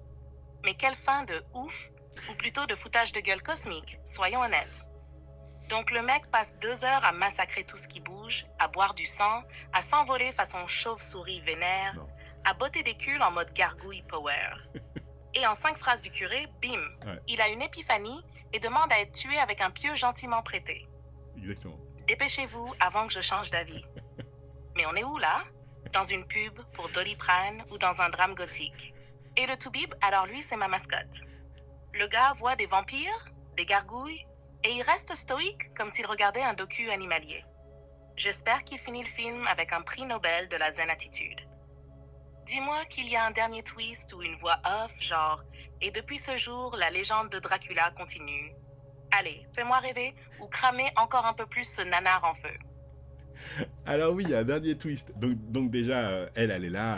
Mais quelle fin de ouf, ou plutôt de foutage de gueule cosmique, soyons honnêtes. Donc le mec passe 2 heures à massacrer tout ce qui bouge, à boire du sang, à s'envoler façon chauve-souris vénère, Non. à botter des culs en mode gargouille power. Et en 5 phrases du curé, bim, Ouais. il a une épiphanie et demande à être tué avec un pieu gentiment prêté. Exactement. Dépêchez-vous avant que je change d'avis. Mais on est où là? Dans une pub pour Doliprane ou dans un drame gothique? Et le Toubib, alors lui, c'est ma mascotte. Le gars voit des vampires, des gargouilles, et il reste stoïque comme s'il regardait un docu animalier. J'espère qu'il finit le film avec un prix Nobel de la zen attitude. Dis-moi qu'il y a un dernier twist ou une voix off, genre « Et depuis ce jour, la légende de Dracula continue. Allez, fais-moi rêver ou cramer encore un peu plus ce nanar en feu. » Alors oui, il y a un dernier twist. Donc déjà, elle est là,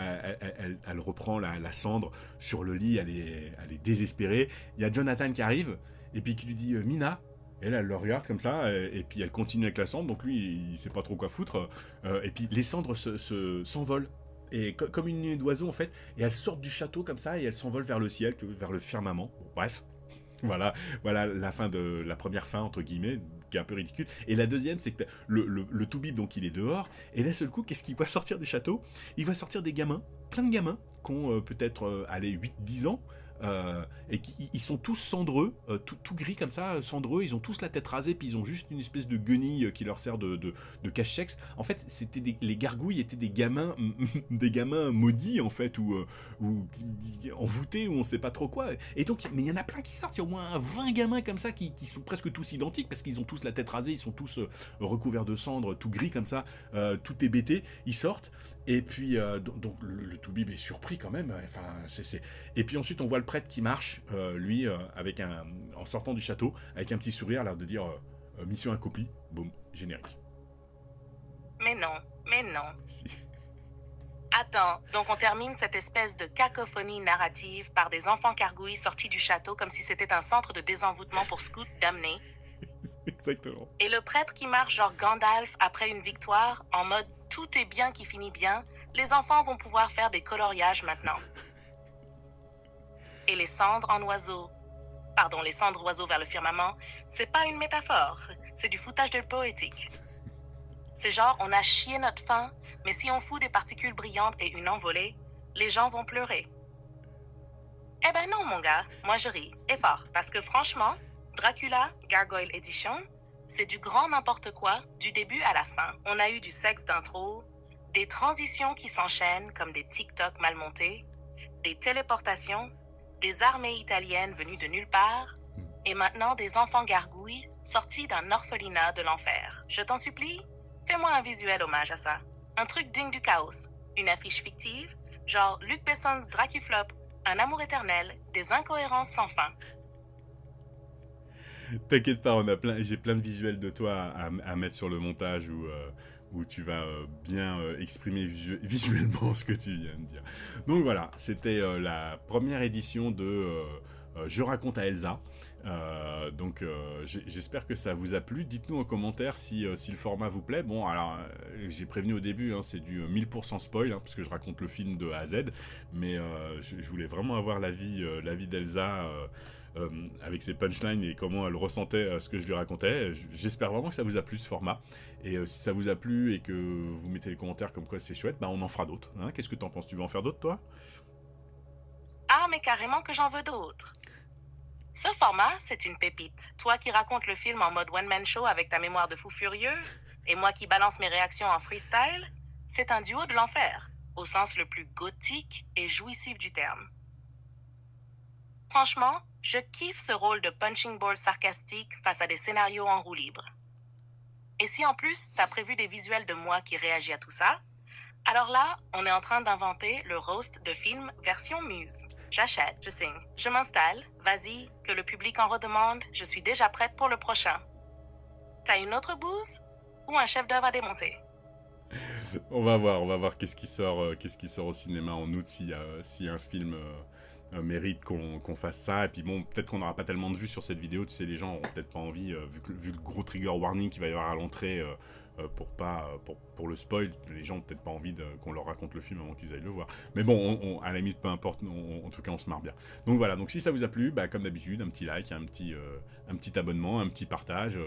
elle reprend la cendre sur le lit, elle est désespérée. Il y a Jonathan qui arrive, et puis qui lui dit Mina. Elle le regarde comme ça, et puis elle continue avec la cendre, donc lui, il sait pas trop quoi foutre. Et puis les cendres s'envolent. Et comme une nuée d'oiseaux, en fait, et elles sortent du château comme ça, et elles s'envolent vers le ciel, vers le firmament. Bon, bref. Voilà la fin de la première fin entre guillemets, qui est un peu ridicule. Et la deuxième, c'est que le Toubib, donc il est dehors, et d'un seul coup, qu'est-ce qu'il voit sortir du château? Il voit sortir des gamins, plein de gamins, qui ont peut-être 8-10 ans, et ils sont tous cendreux, tout gris comme ça, cendreux, ils ont tous la tête rasée, puis ils ont juste une espèce de guenille qui leur sert de cache-sexe. En fait, les gargouilles étaient des gamins maudits en fait, ou envoûtés, ou on sait pas trop quoi. Et donc, mais il y en a plein qui sortent, il y a au moins 20 gamins comme ça qui sont presque tous identiques, parce qu'ils ont tous la tête rasée, ils sont tous recouverts de cendres, tout gris comme ça, tout hébété, ils sortent. Et puis, donc le Toubib est surpris quand même. Enfin, Et puis ensuite, on voit le prêtre qui marche, lui, en sortant du château, avec un petit sourire, l'air de dire mission accomplie. Boum, générique. Mais non. Si. Attends, donc on termine cette espèce de cacophonie narrative par des enfants gargouilles sortis du château comme si c'était un centre de désenvoûtement pour scouts damnés. Exactement. Et le prêtre qui marche genre Gandalf après une victoire, en mode tout est bien qui finit bien, les enfants vont pouvoir faire des coloriages maintenant. Et les cendres oiseaux vers le firmament, c'est pas une métaphore, c'est du foutage de poétique. C'est genre on a chié notre faim, mais si on fout des particules brillantes et une envolée, les gens vont pleurer. Eh ben non mon gars, moi je ris, et fort, parce que franchement, Dracula Gargoyle Edition, c'est du grand n'importe quoi, du début à la fin. On a eu du sexe d'intro, des transitions qui s'enchaînent comme des TikTok mal montés, des téléportations, des armées italiennes venues de nulle part, et maintenant des enfants gargouilles sortis d'un orphelinat de l'enfer. Je t'en supplie, fais-moi un visuel hommage à ça. Un truc digne du chaos, une affiche fictive, genre Luc Besson's Dracuflop, un amour éternel, des incohérences sans fin. T'inquiète pas, j'ai plein de visuels de toi à mettre sur le montage où tu vas bien exprimer visuellement ce que tu viens de dire. Donc voilà, c'était la première édition de Je raconte à Elsa. Donc j'espère que ça vous a plu. Dites-nous en commentaire si le format vous plaît. Bon, alors j'ai prévenu au début, hein, c'est du 1000% spoil, hein, parce que je raconte le film de A à Z, mais je voulais vraiment avoir l'avis d'Elsa avec ses punchlines et comment elle ressentait ce que je lui racontais. J'espère vraiment que ça vous a plu ce format. Et si ça vous a plu et que vous mettez les commentaires comme quoi c'est chouette, bah on en fera d'autres. Hein. Qu'est-ce que t'en penses? Tu veux en faire d'autres toi? Ah mais carrément que j'en veux d'autres. Ce format, c'est une pépite. Toi qui racontes le film en mode one-man show avec ta mémoire de fou furieux, et moi qui balance mes réactions en freestyle, c'est un duo de l'enfer, au sens le plus gothique et jouissif du terme. Franchement, je kiffe ce rôle de punching ball sarcastique face à des scénarios en roue libre. Et si en plus, t'as prévu des visuels de moi qui réagit à tout ça, alors là, on est en train d'inventer le roast de film version muse. J'achète, je signe, je m'installe, vas-y, que le public en redemande, je suis déjà prête pour le prochain. T'as une autre bouse ou un chef-d'œuvre à démonter? On va voir qu'est-ce qui sort au cinéma en août si un film mérite qu'on fasse ça. Et puis bon, peut-être qu'on n'aura pas tellement de vues sur cette vidéo, tu sais, les gens auront peut-être pas envie, vu le gros trigger warning qu'il va y avoir à l'entrée pour le spoil, les gens ont peut-être pas envie qu'on leur raconte le film avant qu'ils aillent le voir. Mais bon, à la limite, peu importe, en tout cas on se marre bien. Donc voilà, donc si ça vous a plu, bah, comme d'habitude, un petit like, un petit abonnement, un petit partage,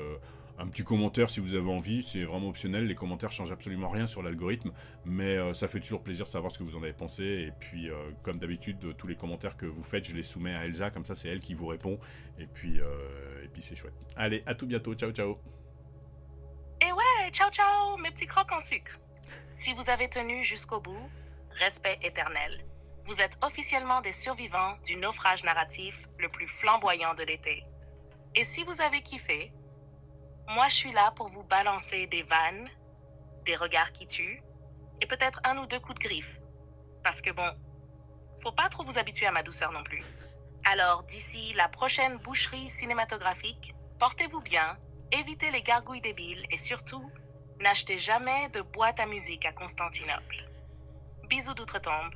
un petit commentaire si vous avez envie, c'est vraiment optionnel, les commentaires changent absolument rien sur l'algorithme, mais ça fait toujours plaisir de savoir ce que vous en avez pensé, et puis comme d'habitude, tous les commentaires que vous faites, je les soumets à Elsa, comme ça c'est elle qui vous répond, et puis c'est chouette. Allez, à tout bientôt, ciao ciao. Et ouais, ciao ciao, mes petits crocs en sucre. Si vous avez tenu jusqu'au bout, respect éternel. Vous êtes officiellement des survivants du naufrage narratif le plus flamboyant de l'été. Et si vous avez kiffé, moi je suis là pour vous balancer des vannes, des regards qui tuent, et peut-être un ou deux coups de griffe. Parce que bon, faut pas trop vous habituer à ma douceur non plus. Alors d'ici la prochaine boucherie cinématographique, portez-vous bien, évitez les gargouilles débiles et surtout, n'achetez jamais de boîte à musique à Constantinople. Bisous d'outre-tombe.